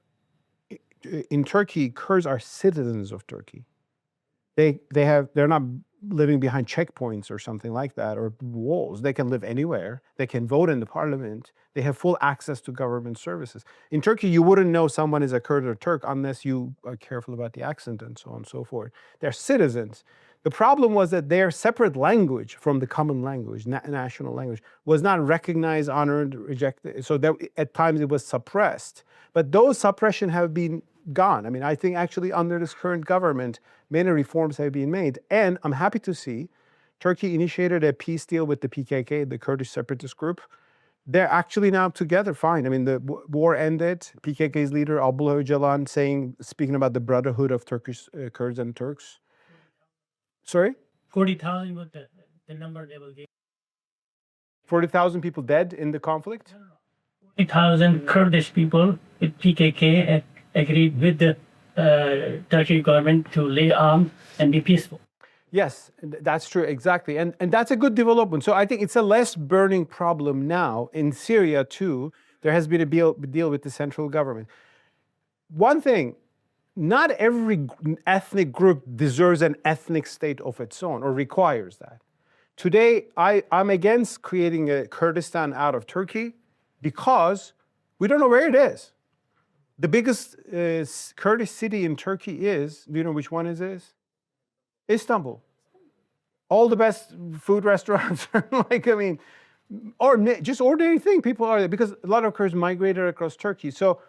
in Turkey, Kurds are citizens of Turkey. they're not living behind checkpoints or something like that, or walls. They can live anywhere. They can vote in the parliament. They have full access to government services. In Turkey, you wouldn't know someone is a Kurd or Turk unless you are careful about the accent and so on and so forth. They're citizens. The problem was that their separate language from the common language, national language, was not recognized, honored, rejected. So that at times it was suppressed. But those suppression have been gone. I mean, I think actually under this current government, many reforms have been made. And I'm happy to see Turkey initiated a peace deal with the PKK, the Kurdish separatist group. They're actually now together fine. I mean, the war ended. PKK's leader, Abul, speaking about the brotherhood of Turkish Kurds and Turks. Sorry? 40,000 was the number they will give. 40,000 people dead in the conflict? 40,000 Kurdish people with PKK agreed with the Turkish government to lay arms and be peaceful. Yes, that's true, exactly. And that's a good development. So I think it's a less burning problem now. In Syria, too, there has been a deal with the central government. One thing, not every ethnic group deserves an ethnic state of its own or requires that. Today, I'm against creating a Kurdistan out of Turkey because we don't know where it is. The biggest Kurdish city in Turkey is, do you know which one it is? Istanbul. All the best food restaurants, or just ordinary thing, people are there because a lot of Kurds migrated across Turkey. So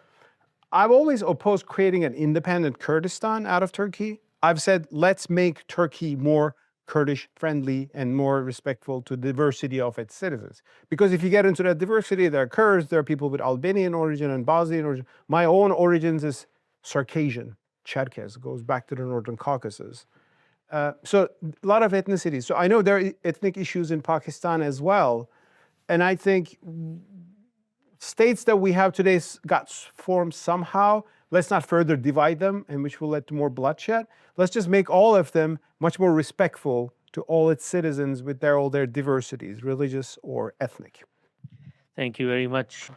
I've always opposed creating an independent Kurdistan out of Turkey. I've said, let's make Turkey more Kurdish friendly and more respectful to the diversity of its citizens. Because if you get into that diversity, there are Kurds, there are people with Albanian origin and Bosnian origin. My own origins is Circassian, Cherkess, goes back to the Northern Caucasus. So a lot of ethnicities. So I know there are ethnic issues in Pakistan as well. And I think states that we have today got formed somehow. Let's not further divide them, and which will lead to more bloodshed. Let's just make all of them much more respectful to all its citizens with all their diversities, religious or ethnic. Thank you very much.